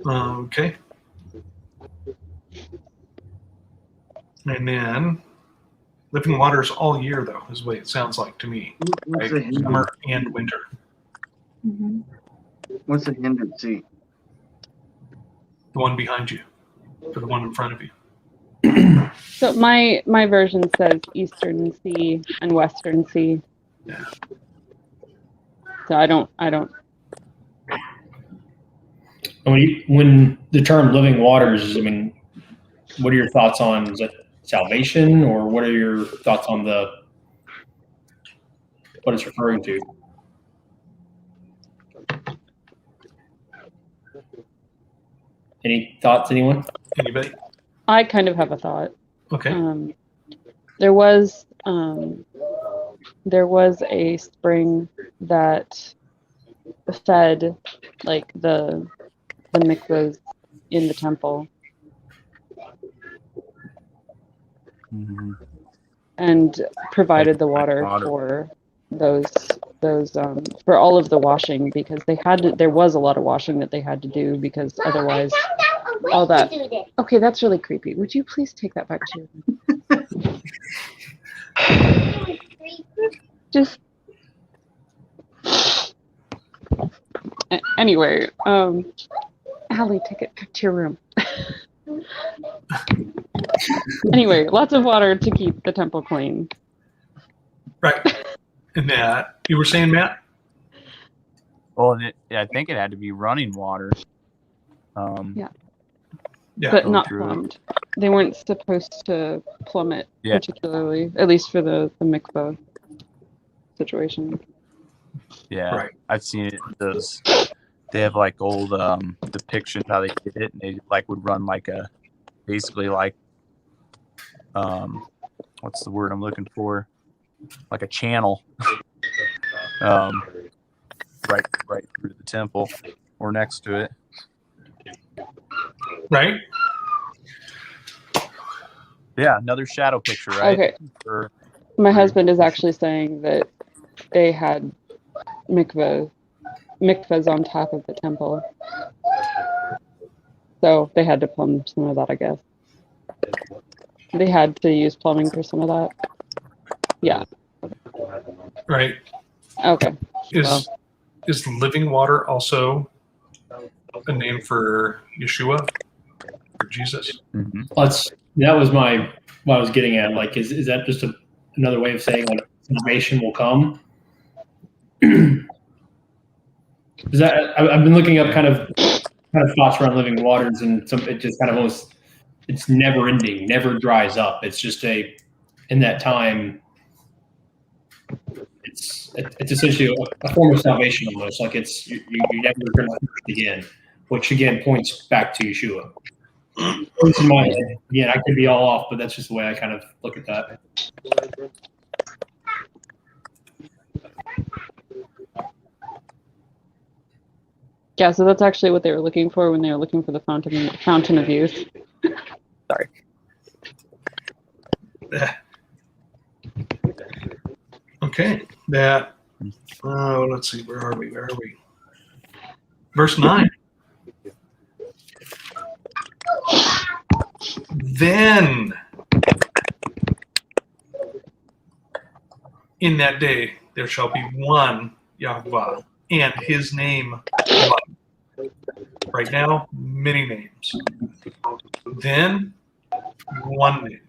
Okay. And then living waters all year, though, is the way it sounds like to me. What's Right? the Summer and winter. Mm-hmm. What's the hindered sea? The one behind you, or the one in front of you. So my version says Eastern Sea and Western Sea. Yeah. Oh, So I don't. When the term living waters, I mean, what are your thoughts on, is it salvation, or what are your thoughts on what it's referring to? Any thoughts, anyone? Anybody? I kind of have a thought. Okay. There was a spring that fed like the mikvahs in the temple, Mm-hmm. and provided the water for those for all of the washing, because there was a lot of washing that they had to do, because otherwise all that. Okay, that's really creepy. Would you please take that back to you? Just Anyway, Allie, take it back to your room. Anyway, lots of water to keep the temple clean. Right. And that you were saying, Matt? Well, I think it had to be running water. Yeah. Yeah. But Go not through it. plumbed. They weren't supposed to plumb it, Yeah. particularly, at least for the mikvah situation. Yeah, Right. I've seen it. Those they have like old depictions how they did it, and they like would run like a basically like what's the word I'm looking for? Like a channel, right through the temple or next to it. Right. Yeah, another shadow picture, right? Okay. For My husband is actually saying that they had mikvahs on top of the temple. So they had to plumb some of that, I guess. They had to use plumbing for some of that. Yeah. Right. Okay. Is living water also a name for Yeshua, for Jesus? mm-hmm. That was what I was getting at. Like, is that just another way of saying like salvation will come? Is that I've been looking up kind of thoughts around living waters, and it just kind of almost it's never ending, never dries up. It's just in that time. It's essentially a form of salvation almost. Like you're never going to thirst again, which again points back to Yeshua. At least in my head. Again, I could be all off, but that's just the way I kind of look at that. Yeah, so that's actually what they were looking for when they were looking for the fountain of youth. Sorry. Okay. That. Let's see. Where are we? Verse 9. Then in that day there shall be one Yahweh, and his name one. Right now, many names. Then one name.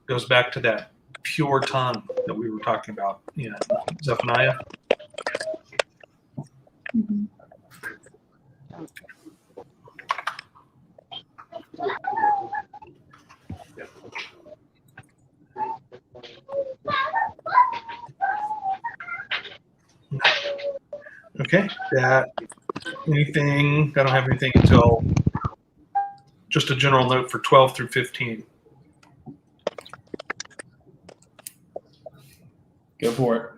Goes back to that pure tongue that we were talking about in Zephaniah. Mhm. Okay. That anything? I don't have anything until just a general note for 12 through 15. Go for it.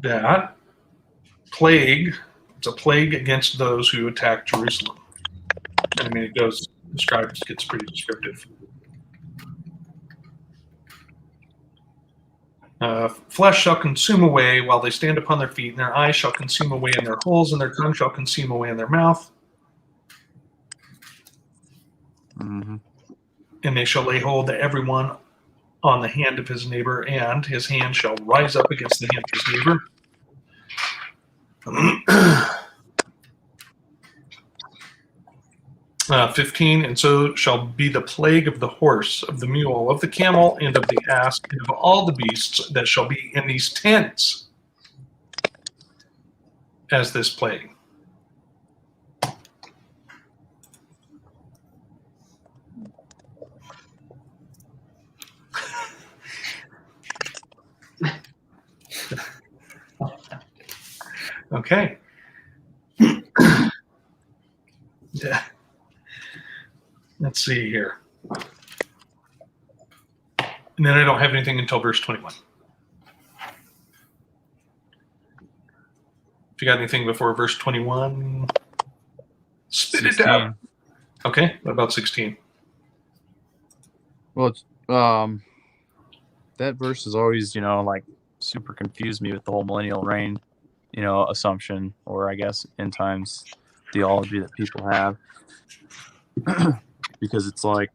That plague, it's a plague against those who attack Jerusalem. I mean, it gets pretty descriptive. Flesh shall consume away while they stand upon their feet, and their eyes shall consume away in their holes, and their tongue shall consume away in their mouth. Mm-hmm. And they shall lay hold to everyone on the hand of his neighbor, and his hand shall rise up against the hand of his neighbor. 15, and so shall be the plague of the horse, of the mule, of the camel, and of the ass, and of all the beasts that shall be in these tents as this plague. Okay. Yeah. Let's see here. And then I don't have anything until verse 21. If you got anything before verse 21, spit it out. Okay. What about 16? Well, it's, that verse is always, like super confused me with the whole millennial reign, assumption, or I guess end times theology that people have. Because it's like,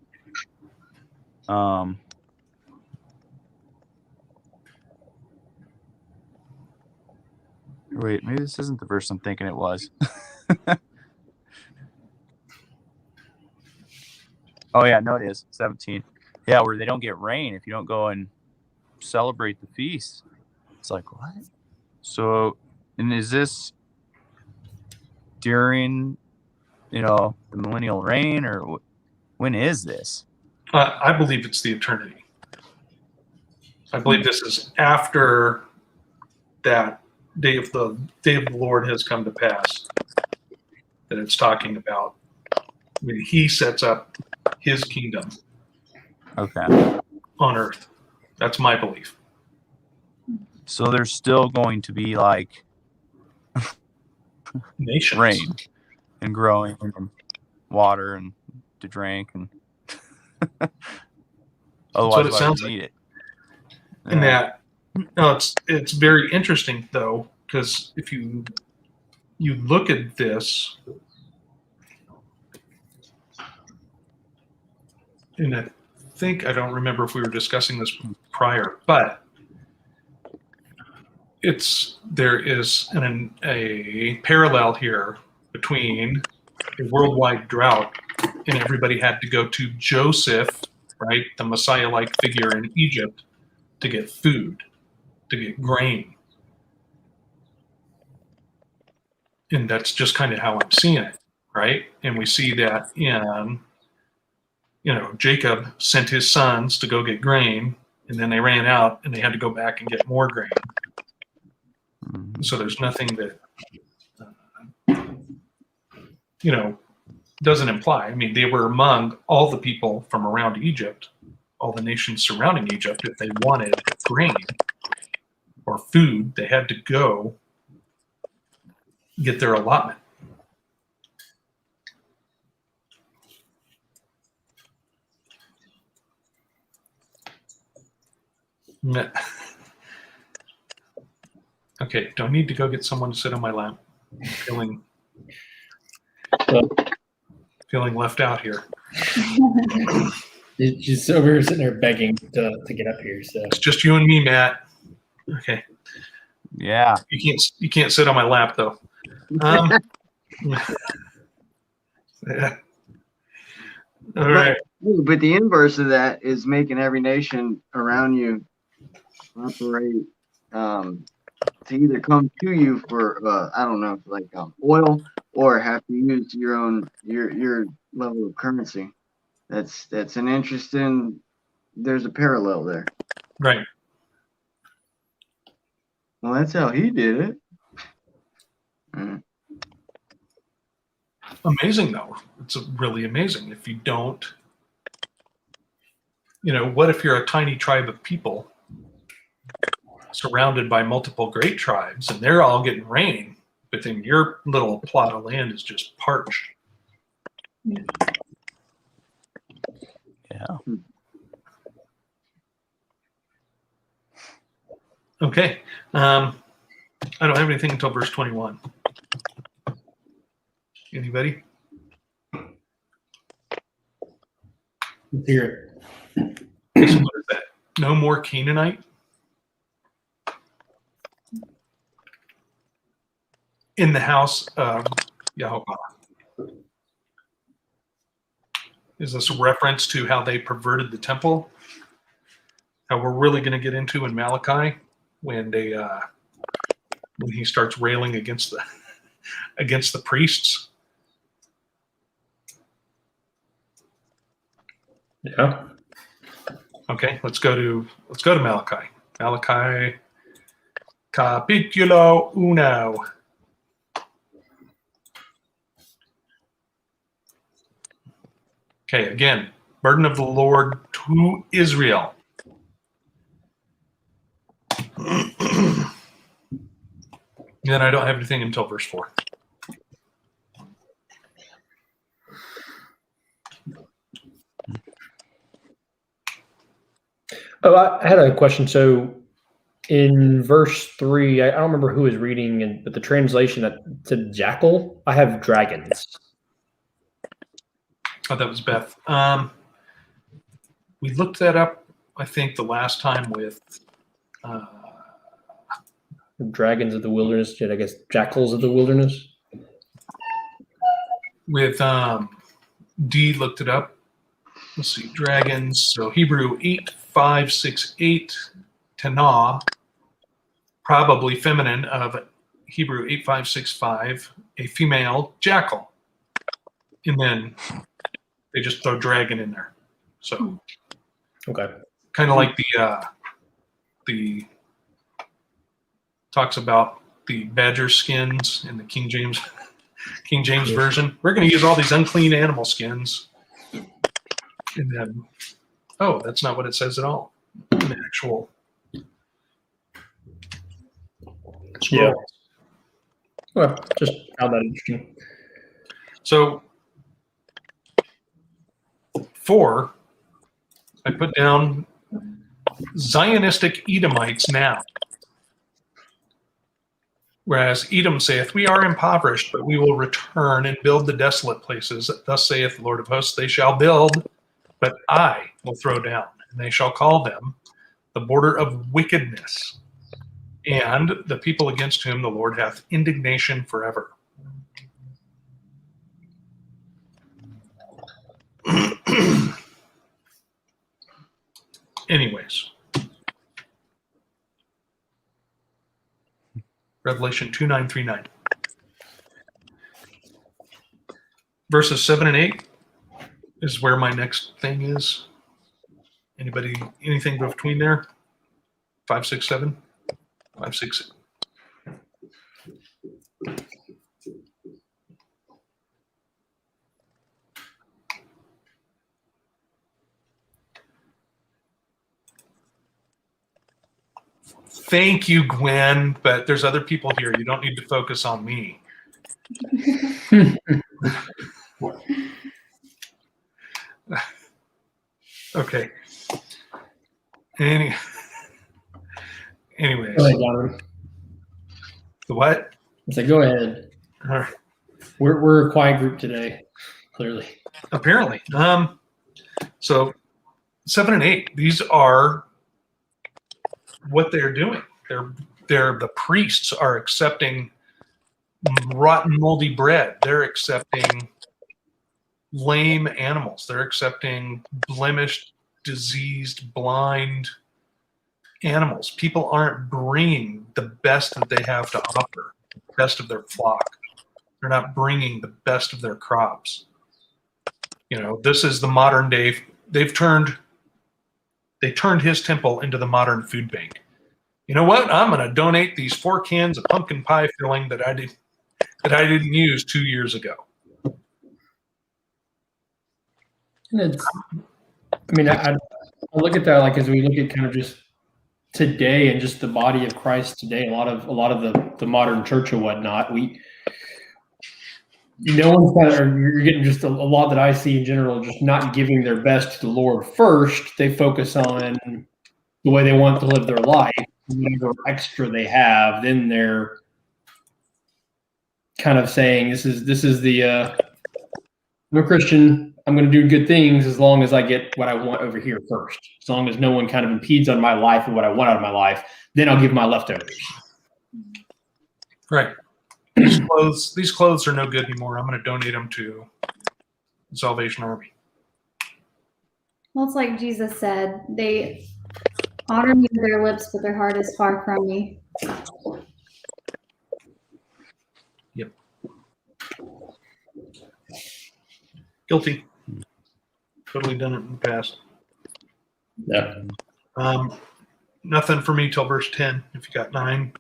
Wait, maybe this isn't the verse I'm thinking it was. Oh, yeah, no, it is. 17. Yeah, where they don't get rain if you don't go and celebrate the feast. It's like, what? So, and is this during, the millennial reign, or when is this? I believe it's the eternity. I believe this is after that day of the Lord has come to pass that it's talking about when he sets up his kingdom Okay. on earth. That's my belief. So there's still going to be like Nations. rain and growing and water and to drink, and otherwise it why sounds would you like. need it? And that, no, it's very interesting though, because if you look at this, and I don't remember if we were discussing this prior, but there is a parallel here between a worldwide drought and everybody had to go to Joseph, right, the Messiah-like figure in Egypt, to get food, to get grain. And that's just kind of how I'm seeing it, right? And we see that in, Jacob sent his sons to go get grain, and then they ran out and they had to go back and get more grain. So there's nothing that, doesn't imply. I mean, they were among all the people from around Egypt, all the nations surrounding Egypt. If they wanted grain or food, they had to go get their allotment. Okay, don't need to go get someone to sit on my lap. I'm feeling left out here. She's over here sitting there begging to get up here. So It's just you and me, Matt. Okay. Yeah. You can't sit on my lap though. Yeah. All right. But the inverse of that is making every nation around you operate to either come to you for I don't know, like oil, or have to use your level of currency. That's an interesting. There's a parallel there. Right. Well, that's how he did it. Amazing though. It's really amazing. If you don't, what if you're a tiny tribe of people surrounded by multiple great tribes and they're all getting rain, but then your little plot of land is just parched? Yeah. Okay. I don't have anything until verse 21. Anybody? let's hear it. So what is that? No more Canaanite? In the house of Yahweh. Is this a reference to how they perverted the temple? How we're really going to get into in Malachi when he starts railing against the priests? Yeah. Okay, let's go to Malachi. Malachi capítulo 1. Okay, again, burden of the Lord to Israel. Then I don't have anything until verse 4. Oh, I had a question. So in verse 3, I don't remember who is reading, but the translation that said jackal, I have dragons. Oh, that was Beth. We looked that up, I think, the last time with Dragons of the wilderness. I guess jackals of the wilderness. With D looked it up. Let's see, dragons. So Hebrew 8568, Tanah, probably feminine of Hebrew 8565, a female jackal. And then they just throw dragon in there. So Okay. kind of like the talks about the badger skins in the King James version. We're going to use all these unclean animal skins. And then, oh, that's not what it says at all. In the actual scroll. Yeah. Well, just found that interesting. So 4, I put down Zionistic Edomites now. Whereas Edom saith, we are impoverished, but we will return and build the desolate places. Thus saith the Lord of hosts, they shall build, but I will throw down. And they shall call them the border of wickedness, and the people against whom the Lord hath indignation forever. Anyways, Revelation 2:9-9. Verses 7 and 8 is where my next thing is. Anybody, anything between there? 5, 6, 7? 5, 6. Thank you, Gwen, but there's other people here. You don't need to focus on me. Okay. Anyways. Go ahead, Donovan. The what? I said, go ahead. All right. We're a quiet group today, clearly. Apparently. So 7 and 8, these are what they're doing. They're the priests are accepting rotten, moldy bread. They're accepting lame animals. They're accepting blemished, diseased, blind animals. People aren't bringing the best that they have to offer, the best of their flock. They're not bringing the best of their crops. You know, this is the modern day. They turned his temple into the modern food bank. You know what? I'm going to donate these 4 cans of pumpkin pie filling that I didn't use 2 years ago. And it's, I mean, I look at that like as we look at kind of just today and just the body of Christ today. A lot of the modern church and whatnot. No one's kind of, or you're getting just a lot that I see in general, just not giving their best to the Lord first. They focus on the way they want to live their life, whatever extra they have. Then they're kind of saying, "This is the I'm a Christian. I'm going to do good things as long as I get what I want over here first. As long as no one kind of impedes on my life and what I want out of my life, then I'll give my leftovers." Right. These clothes are no good anymore. I'm going to donate them to the Salvation Army. Well, it's like Jesus said, they honor me with their lips, but their heart is far from me. Yep. Guilty. Totally done it in the past. Yeah. Nothing for me till verse 10. If you got 9.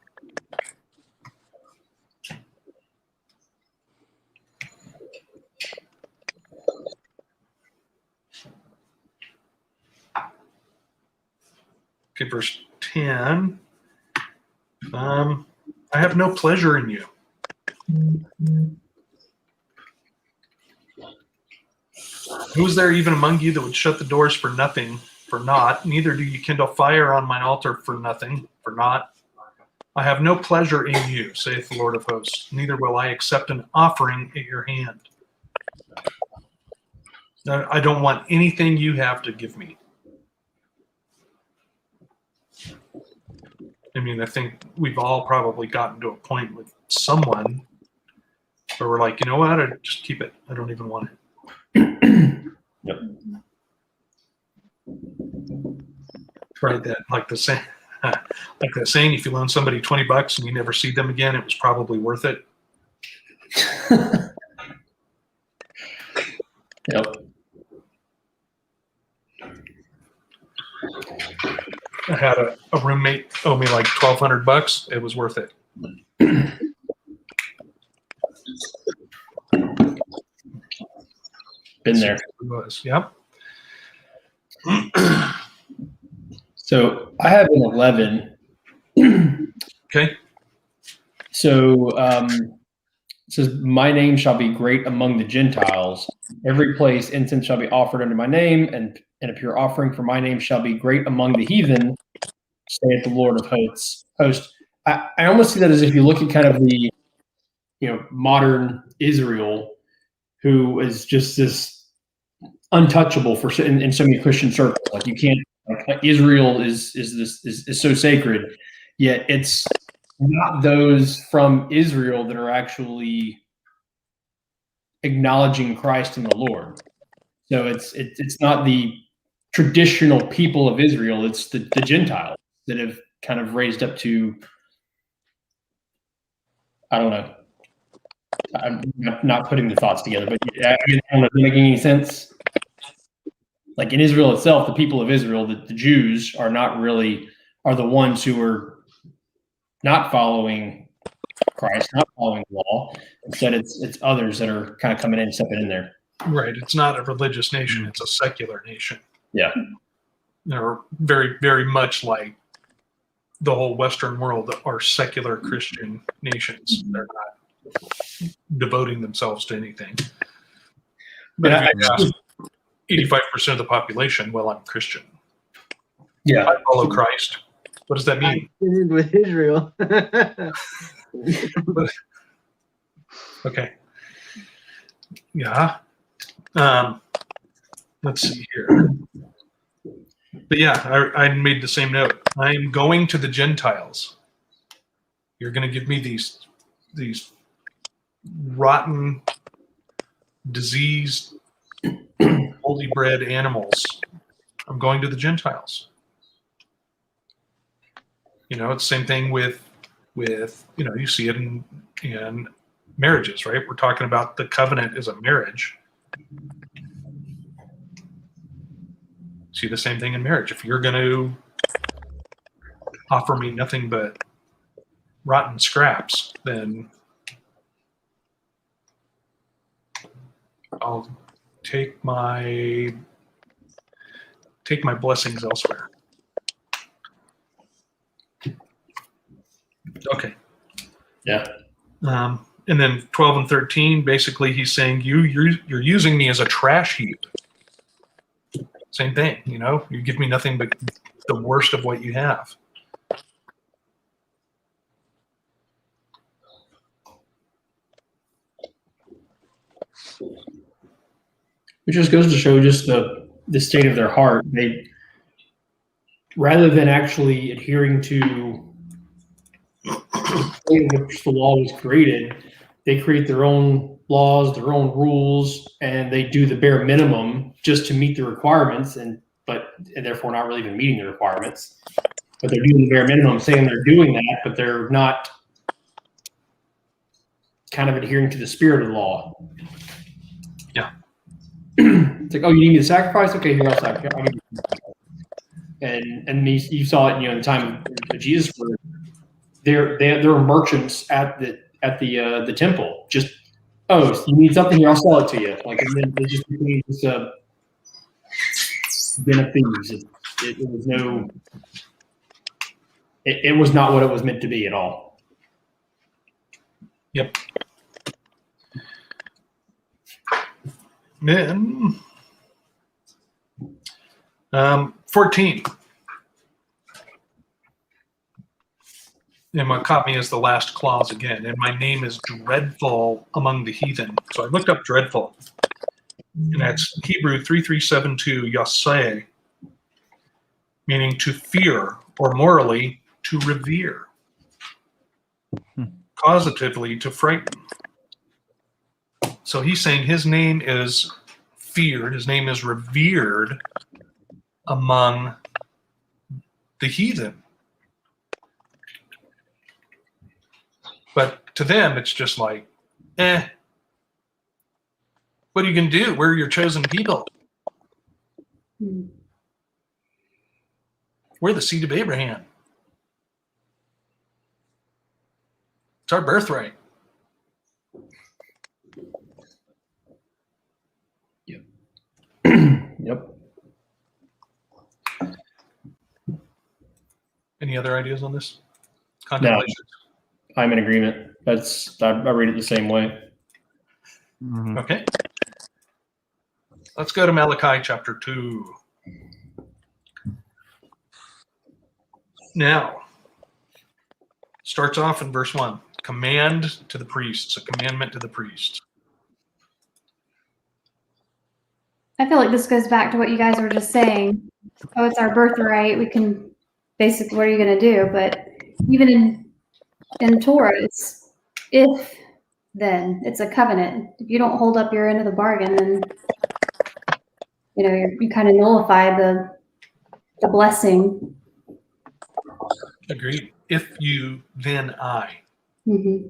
Okay, verse 10. I have no pleasure in you. Who is there even among you that would shut the doors for nothing, for naught? Neither do you kindle fire on mine altar for nothing, for naught. I have no pleasure in you, saith the Lord of hosts. Neither will I accept an offering at your hand. I don't want anything you have to give me. I mean, I think we've all probably gotten to a point with someone where we're like, you know what, I just keep it. I don't even want it. Yep. Right. That like the saying, like that saying, if you loan somebody $20 and you never see them again, it was probably worth it. Yep. I had a roommate owe me like $1,200. It was worth it. Been there. It was. Yep. So I have an 11. Okay. So it says, my name shall be great among the Gentiles. Every place incense shall be offered under my name, and a pure offering for my name shall be great among the heathen, saith the Lord of hosts. I almost see that as if you look at kind of the, modern Israel, who is just this untouchable in so many Christian circles. Like you can't, like Israel is so sacred, yet it's not those from Israel that are actually acknowledging Christ and the Lord. So it's not the traditional people of Israel, it's the Gentiles that have kind of raised up to, I don't know. I'm not putting the thoughts together, but I don't know if it's making any sense. Like in Israel itself, the people of Israel, the Jews are the ones who are not following Christ, not following the law. Instead, it's others that are kind of coming in and stepping in there. Right. It's not a religious nation. It's a secular nation. Yeah. They're very, very much like the whole Western world are secular Christian nations. They're not devoting themselves to anything. But if you ask 85% of the population, well, I'm Christian. Yeah. I follow Christ. What does that mean? With Israel. Okay. Yeah. Let's see here. But yeah, I made the same note. I am going to the Gentiles. You're going to give me these rotten, diseased, moldy bred animals. I'm going to the Gentiles. It's the same thing with you see it in marriages, right? We're talking about the covenant as a marriage. See the same thing in marriage. If you're going to offer me nothing but rotten scraps, then I'll take my blessings elsewhere. Okay. Yeah. And then 12 and 13, basically he's saying you're using me as a trash heap. Same thing, you give me nothing but the worst of what you have. Which just goes to show just the state of their heart. They, rather than actually adhering to which the law was created, they create their own laws, their own rules, and they do the bare minimum just to meet the requirements, and therefore not really even meeting the requirements. But they're doing the bare minimum, saying they're doing that, but they're not kind of adhering to the spirit of the law. Yeah. It's like, oh, you need me to sacrifice? Okay, here, I'll sacrifice. And you saw it, in the time of Jesus, where there were merchants at the temple. Just, oh, you need something here, I'll sell it to you. Like, and then it just became this den of thieves. It was no. It was not what it was meant to be at all. Yep. Then 14. And what caught me is the last clause again. And my name is dreadful among the heathen. So I looked up dreadful. And that's Hebrew 3372 yaseh, meaning to fear, or morally to revere, causatively to frighten. So he's saying his name is feared, his name is revered among the heathen. But to them, it's just like, what are you going to do? We're your chosen people. We're the seed of Abraham. It's our birthright. Yep. Any other ideas on this? Contemplations? I'm in agreement. I read it the same way. Mhm. Okay. Let's go to Malachi chapter 2. Now, starts off in verse 1. Command to the priests, a commandment to the priests. I feel like this goes back to what you guys were just saying. Oh, it's our birthright. We can basically, what are you going to do? But even in Torah, it's if then. It's a covenant. If you don't hold up your end of the bargain, then you kind of nullify the blessing. Agreed. If you, then I. Mm-hmm.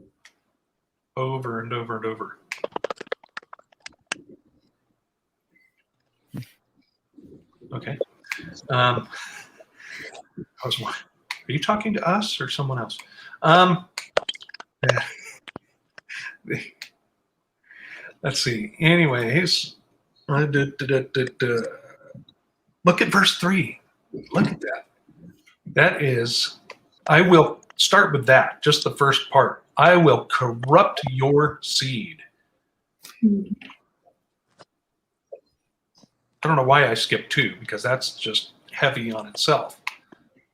Over and over and over. Okay. Are you talking to us or someone else? Let's see. Anyways, look at verse 3. Look at that. That is, I will start with that, just the first part. I will corrupt your seed. I don't know why I skipped 2, because that's just heavy on itself.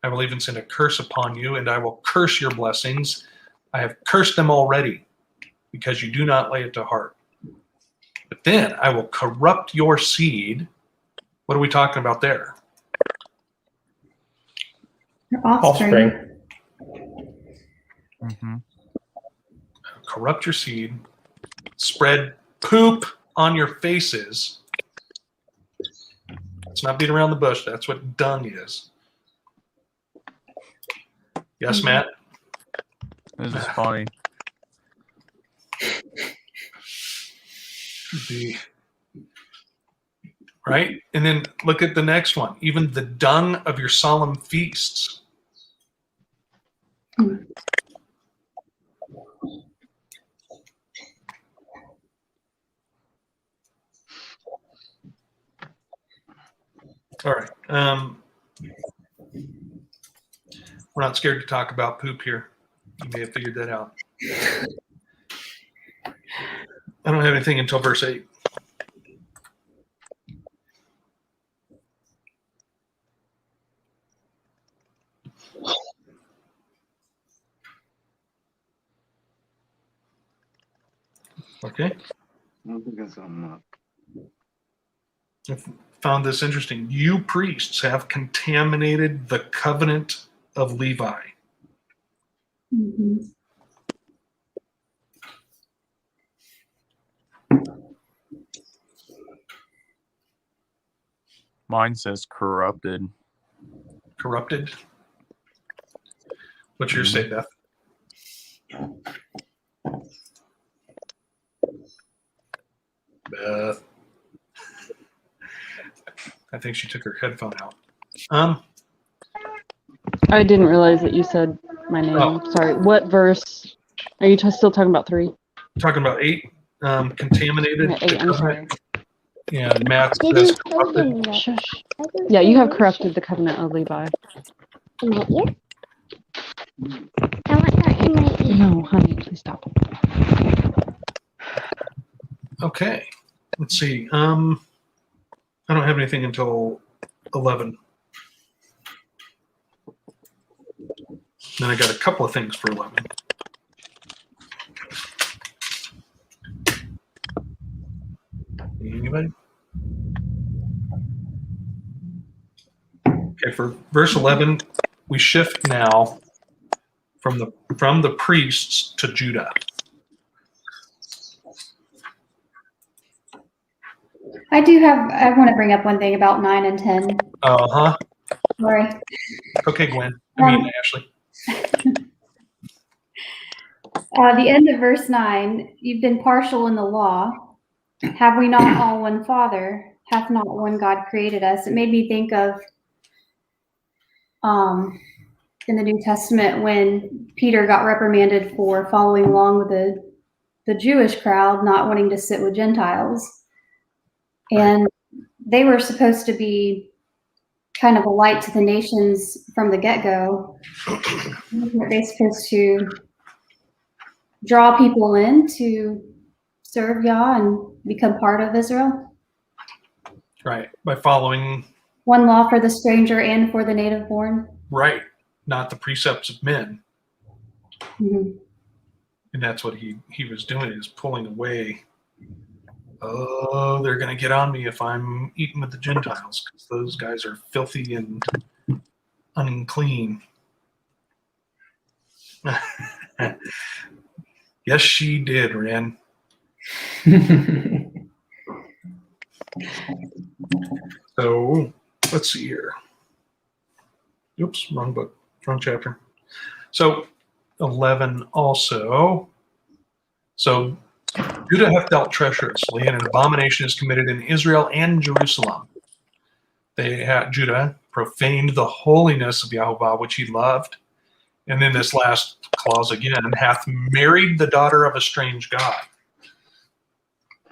I will even send a curse upon you, and I will curse your blessings. I have cursed them already, because you do not lay it to heart. But then I will corrupt your seed. What are we talking about there? Your offspring. Mhm. Corrupt your seed. Spread poop on your faces. Let's not beat around the bush. That's what dung is. Yes, Matt? This is funny. Right? And then look at the next one. Even the dung of your solemn feasts. All right. We're not scared to talk about poop here. You may have figured that out. I don't have anything until verse 8. Okay. I don't think that's enough. I found this interesting. You priests have contaminated the covenant of Levi. Mm-hmm. Mine says corrupted. Corrupted. What's yours say, Beth? Beth. I think she took her headphone out. I didn't realize that you said my name. Oh. Sorry. What verse? Are you still talking about 3? Talking about 8. Contaminated. Yeah, 8. I'm sorry. And Matt Did says you tell corrupted. him that? Shush. Yeah, you have corrupted the covenant of Levi. In my ear? I want that in my ear. No, honey, please stop. Okay. Let's see. I don't have anything until 11. Then I got a couple of things for 11. Anybody? Okay, for verse 11, we shift now from the priests to Judah. I want to bring up one thing about 9 and 10. Uh-huh. Sorry. Okay, Gwen. Ashley. The end of verse 9, you've been partial in the law. Have we not all one Father? Hath not one God created us? It made me think of in the New Testament when Peter got reprimanded for following along with the Jewish crowd, not wanting to sit with Gentiles. And they were supposed to be kind of a light to the nations from the get-go. Were they supposed to draw people in to serve Yah and become part of Israel? Right. By following. One law for the stranger and for the native born. Right. Not the precepts of men. Mm-hmm. And that's what he was doing, is pulling away. Oh, they're going to get on me if I'm eating with the Gentiles, because those guys are filthy and unclean. Yes, she did, Ren. So, let's see here. Oops, wrong book, wrong chapter. So, 11 also. So, Judah hath dealt treacherously, and an abomination is committed in Israel and Jerusalem. Judah profaned the holiness of Yahovah, which he loved. And then this last clause again, hath married the daughter of a strange god.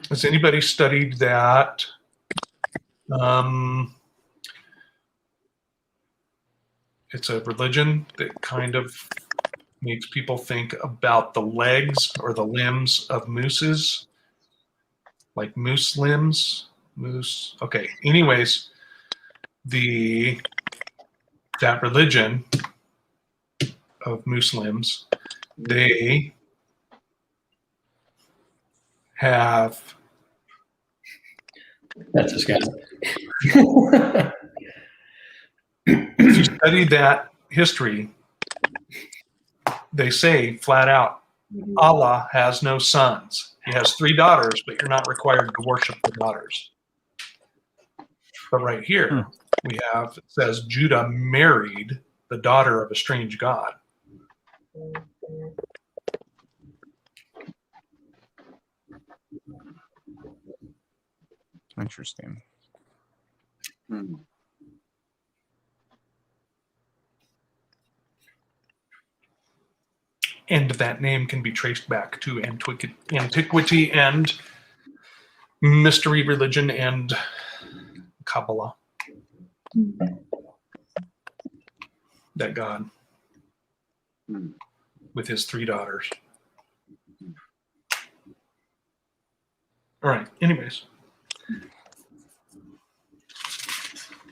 Has anybody studied that? It's a religion that kind of makes people think about the legs or the limbs of mooses, like moose limbs. Moose. Okay. Anyways, that religion of moose limbs, they have. That's this guy. If you study that history, they say flat out, Allah has no sons. He has 3 daughters, but you're not required to worship the daughters. But right here, it says Judah married the daughter of a strange god. Interesting. And that name can be traced back to antiquity and mystery religion and Kabbalah. That god with his 3 daughters. All right. Anyways.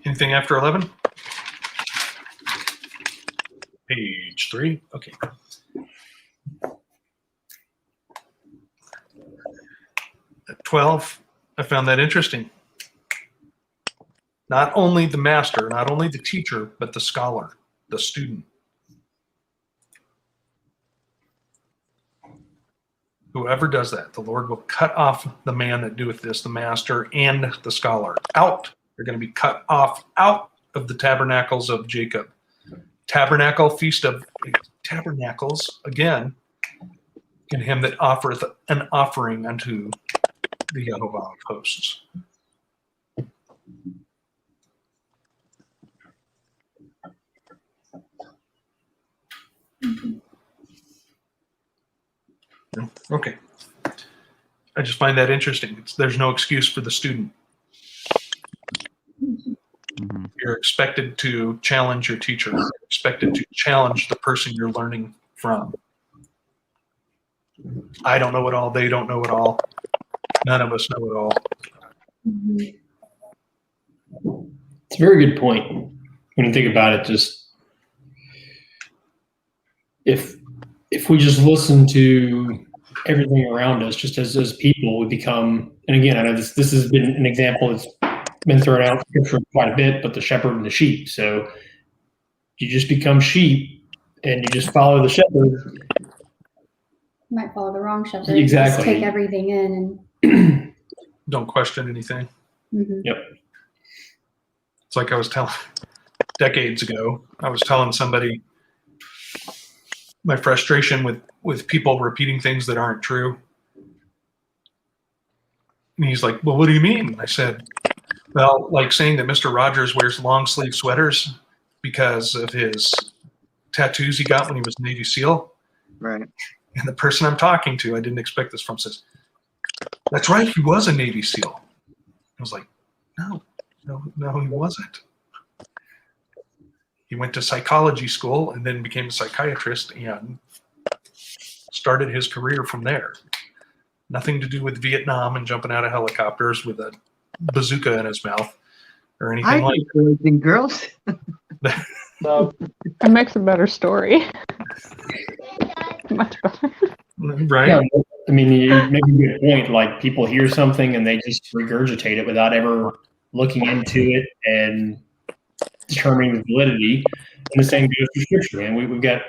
Anything after 11? Page 3. Okay. At 12, I found that interesting. Not only the master, not only the teacher, but the scholar, the student. Whoever does that, the Lord will cut off the man that doeth this, the master and the scholar. Out. They're going to be cut off out of the tabernacles of Jacob. Tabernacle, feast of tabernacles, again, in him that offereth an offering unto the Yehovah of hosts. Okay. I just find that interesting. There's no excuse for the student. Mm-hmm. You're expected to challenge your teacher. You're expected to challenge the person you're learning from. I don't know it all. They don't know it all. None of us know it all. It's a very good point. When you think about it, just if we just listen to everything around us, just as people, we become, and again, I know this has been an example that's been thrown out in scripture quite a bit, but the shepherd and the sheep. So you just become sheep and you just follow the shepherd. You might follow the wrong shepherd. Exactly. Just take everything in Don't question anything. and Yep. It's like I was telling decades ago, I was telling somebody my frustration with people repeating things that aren't true. And he's like, well, what do you mean? I said, well, like saying that Mr. Rogers wears long sleeve sweaters because of his tattoos he got when he was a Navy SEAL. Right. And the person I'm talking to, I didn't expect this from, says, that's right, he was a Navy SEAL. I was like, no, he wasn't. He went to psychology school and then became a psychiatrist and started his career from there. Nothing to do with Vietnam and jumping out of helicopters with a bazooka in his mouth or anything like that. Girls. It makes a better story. Much better. Right? Yeah, I mean, you make a good point. Like, people hear something and they just regurgitate it without ever looking into it and determining the validity. And the same goes for Scripture. And we've got.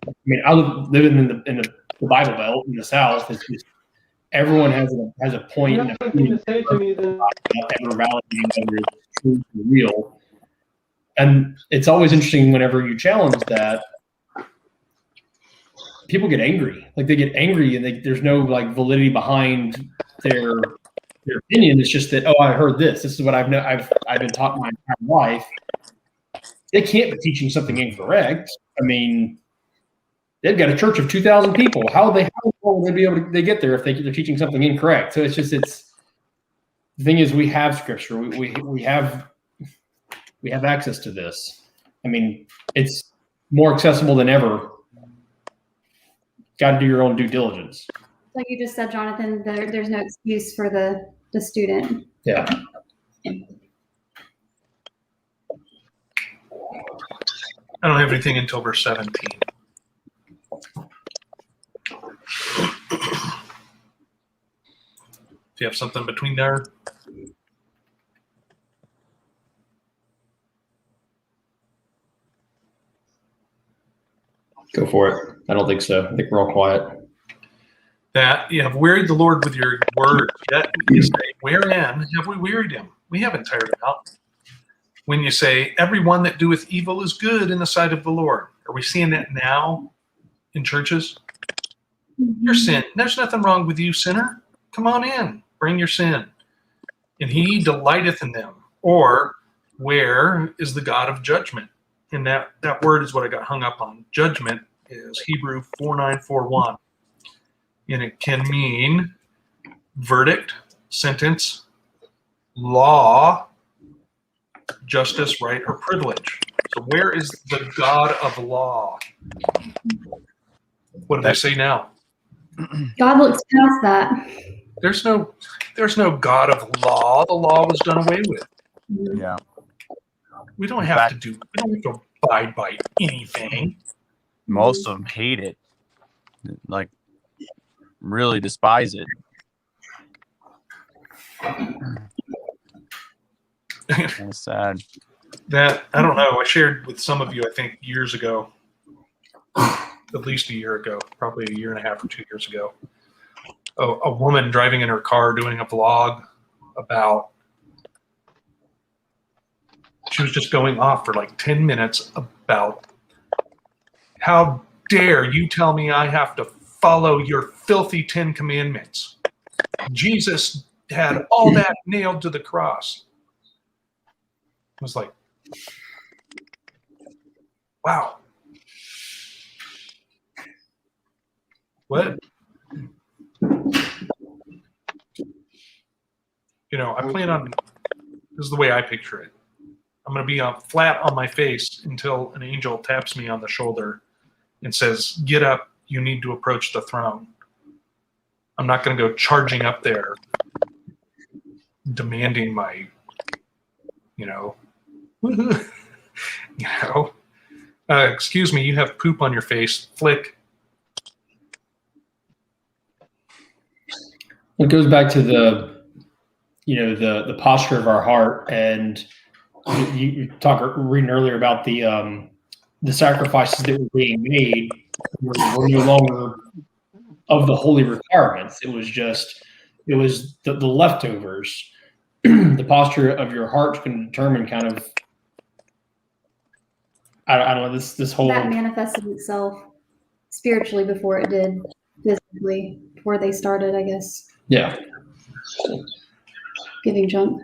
I mean, I live in the Bible Belt in the South. It's just, everyone has a point and opinion about ever validating whether it's true or real. And it's always interesting whenever you challenge that. People get angry. Like, they get angry, and there's no like validity behind their opinion. It's just that, oh, I heard this. This is what I've been taught my entire life. They can't be teaching something incorrect. I mean, they've got a church of 2,000 people. How will they be able to get there if they're teaching something incorrect? So the thing is, we have Scripture. We have access to this. I mean, it's more accessible than ever. Got to do your own due diligence. like you just said, Jonathan, there's no excuse for the student. Yeah. I don't have anything until verse 17. If you have something between there. Go for it. I don't think so. I think we're all quiet. That you have wearied the Lord with your word. Yet you say, wherein have we wearied him? We haven't tired him out. When you say, everyone that doeth evil is good in the sight of the Lord. Are we seeing that now in churches? Your sin. There's nothing wrong with you, sinner. Come on in. Bring your sin. And he delighteth in them. Or, where is the God of judgment? And that word is what I got hung up on. Judgment is Hebrew 4941. And it can mean verdict, sentence, law, justice, right, or privilege. So where is the God of law? What did I say now? God looks past that. There's no God of law. The law was done away with. Yeah. We don't have to abide by anything. Most of them hate it. Like, really despise it. That's sad. That, I don't know. I shared with some of you, I think, years ago, at least a year ago, probably a year and a half or 2 years ago, a woman driving in her car doing a vlog about, she was just going off for like 10 minutes about how dare you tell me I have to follow your filthy 10 commandments. Jesus had all that nailed to the cross. I was like, wow. What? I plan on, this is the way I picture it. I'm going to be flat on my face until an angel taps me on the shoulder and says, get up, you need to approach the throne. I'm not going to go charging up there, demanding my, excuse me, you have poop on your face, flick. It goes back to the posture of our heart, and you talk reading earlier about the the sacrifices that were being made were no longer of the holy requirements. It was the leftovers. The posture of your heart can determine kind of, I don't know, this whole. That manifested itself spiritually before it did physically, before they started, I guess, Yeah. giving junk.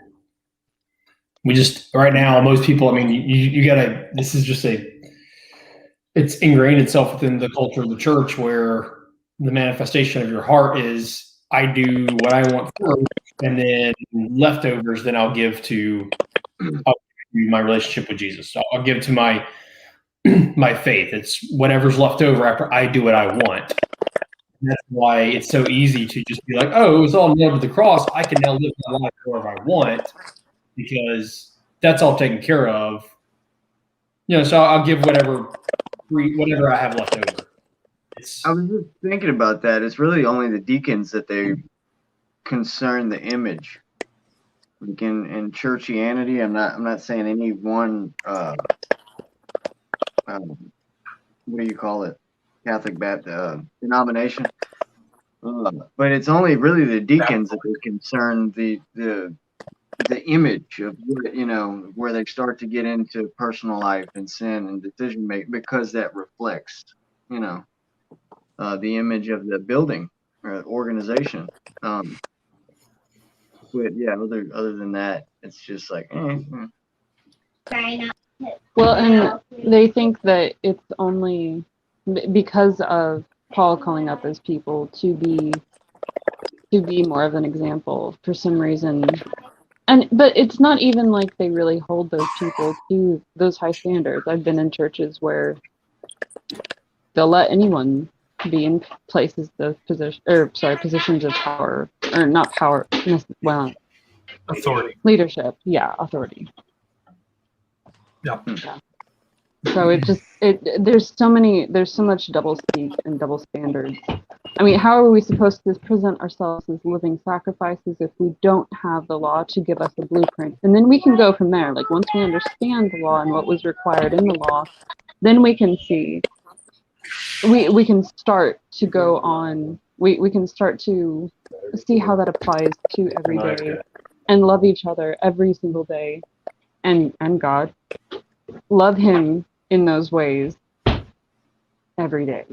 We just, right now, most people, I mean, you gotta, this is just it's ingrained itself within the culture of the church where the manifestation of your heart is, I do what I want first, and then leftovers, then I'll give to my relationship with Jesus. I'll give to my faith. It's whatever's left over after I do what I want. And that's why it's so easy to just be like, oh, it was all nailed to the cross. I can now live my life wherever I want because that's all taken care of. So I'll give whatever I have left over. I was just thinking about that. It's really only the deacons that they concern the image. Like in churchianity, I'm not saying any one what do you call it? Catholic Baptist denomination. But it's only really the deacons that they concern the image of, where they start to get into personal life and sin and decision making, because that reflects, the image of the building or organization. But yeah, other than that, it's just like, Well, and they think that it's only because of Paul calling up his people to be more of an example for some reason. But it's not even like they really hold those people to those high standards. I've been in churches where they'll let anyone be in places of positions of power, or not power, well, Authority. leadership. Yeah, authority. Yeah. So there's so much double speak and double standards. I mean, how are we supposed to present ourselves as living sacrifices if we don't have the law to give us a blueprint? And then we can go from there. Like, once we understand the law and what was required in the law, then we can see, we can start to go on, we can start to see how that applies to every day and love each other every single day, and God. Love him in those ways every day.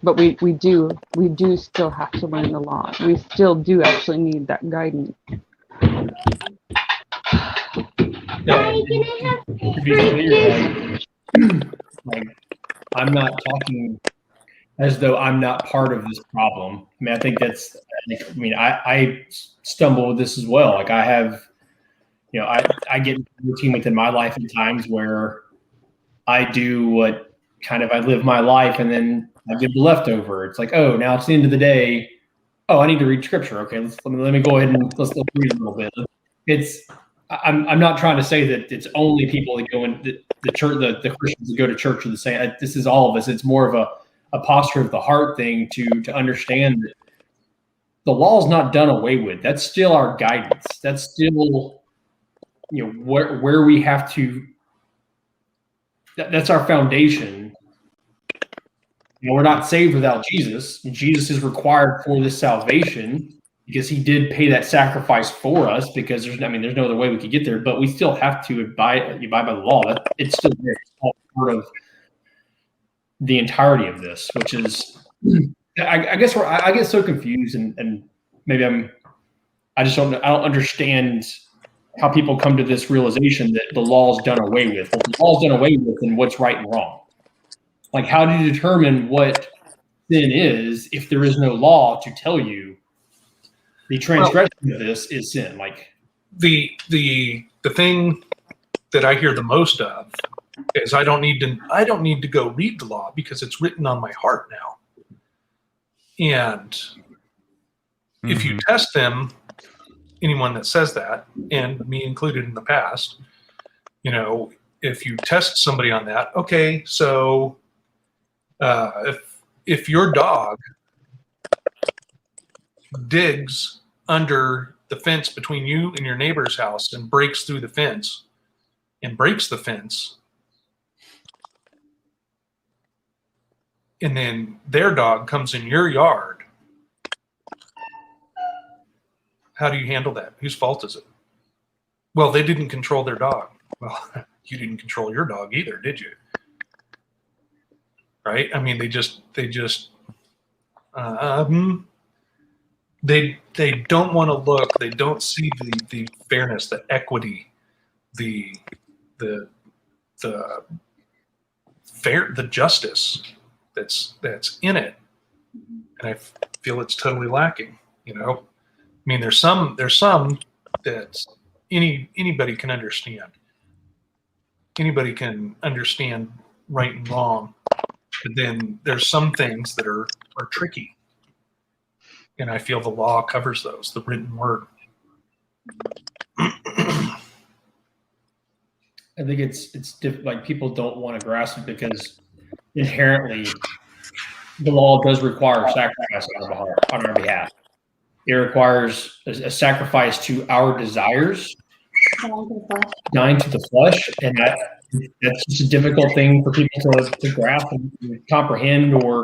But we do still have to learn the law. We still do actually need that guidance. To be clear, like, I'm not talking as though I'm not part of this problem. I mean, I think that's, I stumble with this as well. Like, I have, I get routine within my life at times where I do what I live my life, and then I give the leftover. It's like, oh, now it's the end of the day. Oh, I need to read scripture. Okay, let me go ahead and let's read a little bit. I'm not trying to say that it's only people that go in the church, the Christians that go to church are the same. This is all of us. It's more of a posture of the heart thing to understand that the law is not done away with. That's still our guidance. That's still, where we have to. That's our foundation. We're not saved without Jesus. Jesus is required for this salvation because he did pay that sacrifice for us, because there's no other way we could get there, but we still have to abide by the law. It's still there. It's all part of the entirety of this, which is, I guess I get so confused, and maybe I don't understand how people come to this realization that the law is done away with. Well, if the law is done away with, then what's right and wrong? Like, how do you determine what sin is if there is no law to tell you the transgression of this is sin? Like, the thing that I hear the most of is, I don't need to go read the law because it's written on my heart now. And if you test them, anyone that says that, and me included in the past, if you test somebody on that, okay, so if your dog digs under the fence between you and your neighbor's house and breaks through the fence, and breaks the fence, and then their dog comes in your yard, how do you handle that? Whose fault is it? Well, they didn't control their dog. Well, you didn't control your dog either, did you? Right? I mean, they don't want to look. They don't see the fairness, the equity, the justice that's in it, and I feel it's totally lacking. You know, I mean, there's some that anybody can understand. Anybody can understand right and wrong, but then there's some things that are tricky, and I feel the law covers those, the written word. I think it's like people don't want to grasp it because inherently the law does require sacrifice on our behalf. It requires a sacrifice to our desires, dying to the flesh, and that's just a difficult thing for people to grasp and comprehend, or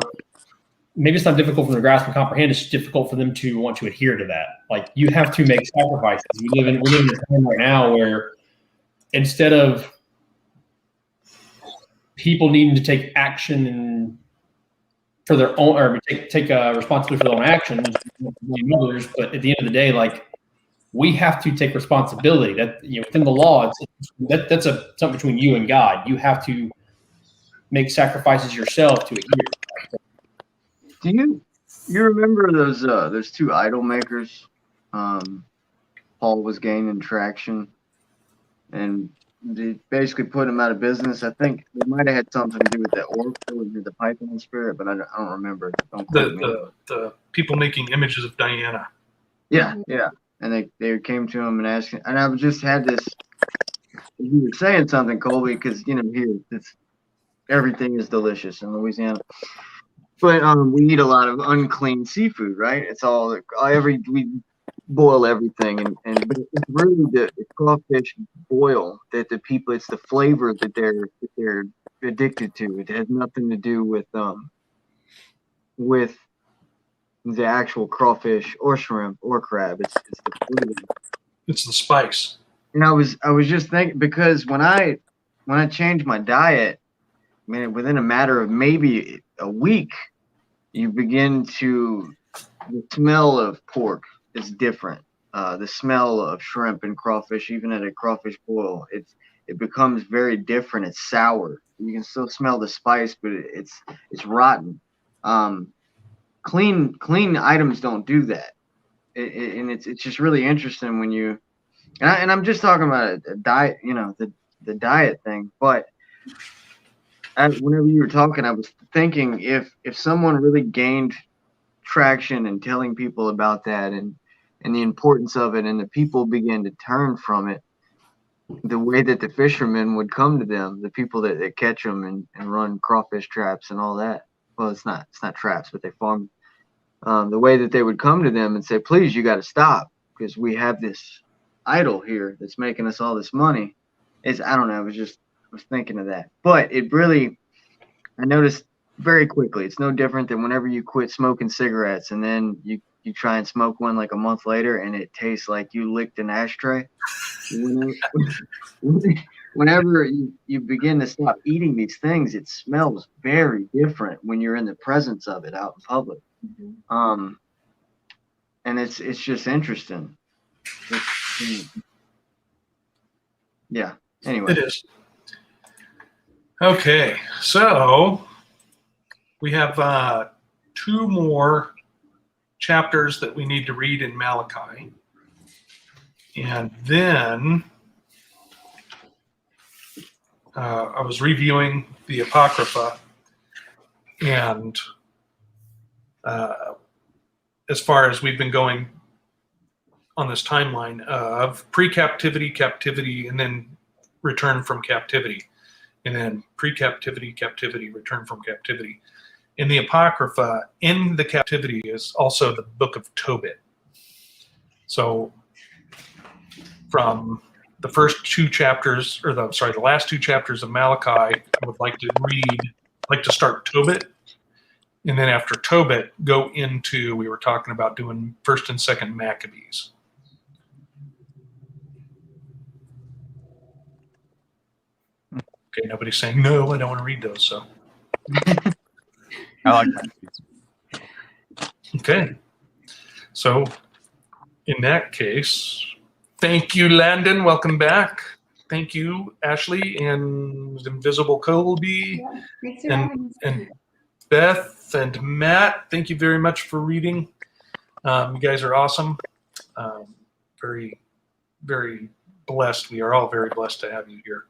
maybe it's not difficult for them to grasp and comprehend. It's difficult for them to want to adhere to that. Like, you have to make sacrifices. We're living in a time right now where instead of people needing to take action and for their own, or take responsibility for their own actions, others, but at the end of the day, like, we have to take responsibility. That, within the law, that's something between you and God. You have to make sacrifices yourself to adhere. Do you remember those two idol makers? Paul was gaining traction, and they basically put him out of business. I think it might have had something to do with that oracle and the Python spirit, but I don't remember. The people making images of Diana. Yeah. And they came to him and asked him, and I just had this. You were saying something, Colby, because here everything is delicious in Louisiana. But we eat a lot of unclean seafood, right? It's all we boil everything, but it's really the crawfish boil that the people. It's the flavor that they're addicted to. It has nothing to do with the actual crawfish or shrimp or crab. It's the flavor. It's the spice. And I was just thinking, because when I changed my diet, man, within a matter of maybe a week, you begin to, the smell of pork is different. The smell of shrimp and crawfish, even at a crawfish boil, it becomes very different. It's sour. You can still smell the spice, but it's rotten. Clean items don't do that, and it's just really interesting when you, and I'm just talking about a diet, the diet thing, but. Whenever you were talking, I was thinking if someone really gained traction and telling people about that and the importance of it, and the people began to turn from it, the way that the fishermen would come to them, the people that catch them and run crawfish traps and all that. Well, it's not traps, but they farm. The way that they would come to them and say, please, you got to stop, because we have this idol here that's making us all this money. I don't know. I was thinking of that, but it really, I noticed very quickly, it's no different than whenever you quit smoking cigarettes and then you try and smoke one like a month later and it tastes like you licked an ashtray. Whenever you begin to stop eating these things, it smells very different when you're in the presence of it out in public. And it's just interesting. Yeah. Anyway. It is. Okay, so we have 2 more chapters that we need to read in Malachi. And then I was reviewing the Apocrypha, and as far as we've been going on this timeline of pre-captivity, captivity, and then return from captivity. And then pre-captivity, captivity, return from captivity. In the Apocrypha, in the captivity is also the book of Tobit. So from the first two chapters, or the last two chapters of Malachi, I would like to start Tobit. And then after Tobit, go into, we were talking about doing 1st and 2nd Maccabees. Okay, nobody's saying, no, I don't want to read those. So, I like Maccabees. okay. So, in that case, thank you, Landon. Welcome back. Thank you, Ashley and Invisible Colby. Yeah, thanks for having us. And Beth and Matt, thank you very much for reading. You guys are awesome. Very, very blessed. We are all very blessed to have you here.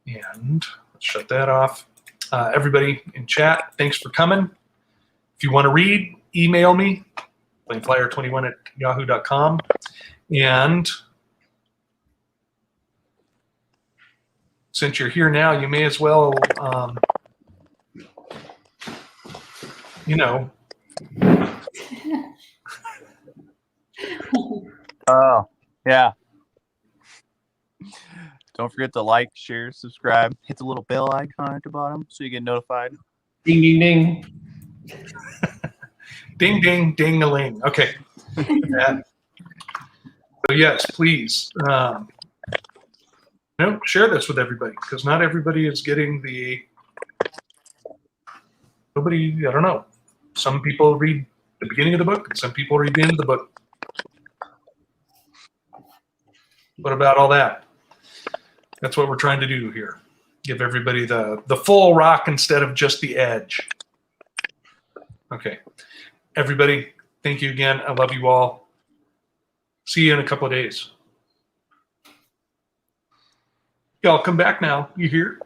And let's shut that off. Everybody in chat, thanks for coming. If you want to read, email me, plainflyer21@yahoo.com. And since you're here now, you may as well, Oh, yeah. Don't forget to like, share, subscribe. Hit the little bell icon at the bottom so you get notified. Ding, ding, ding. Ding, ding, ding-a-ling. Okay. So yes, please, share this with everybody, because not everybody is getting I don't know. Some people read the beginning of the book, and some people read the end of the book. What about all that? That's what we're trying to do here. Give everybody the full rock instead of just the edge. Okay. Everybody, thank you again. I love you all. See you in a couple of days. Y'all come back now. You hear?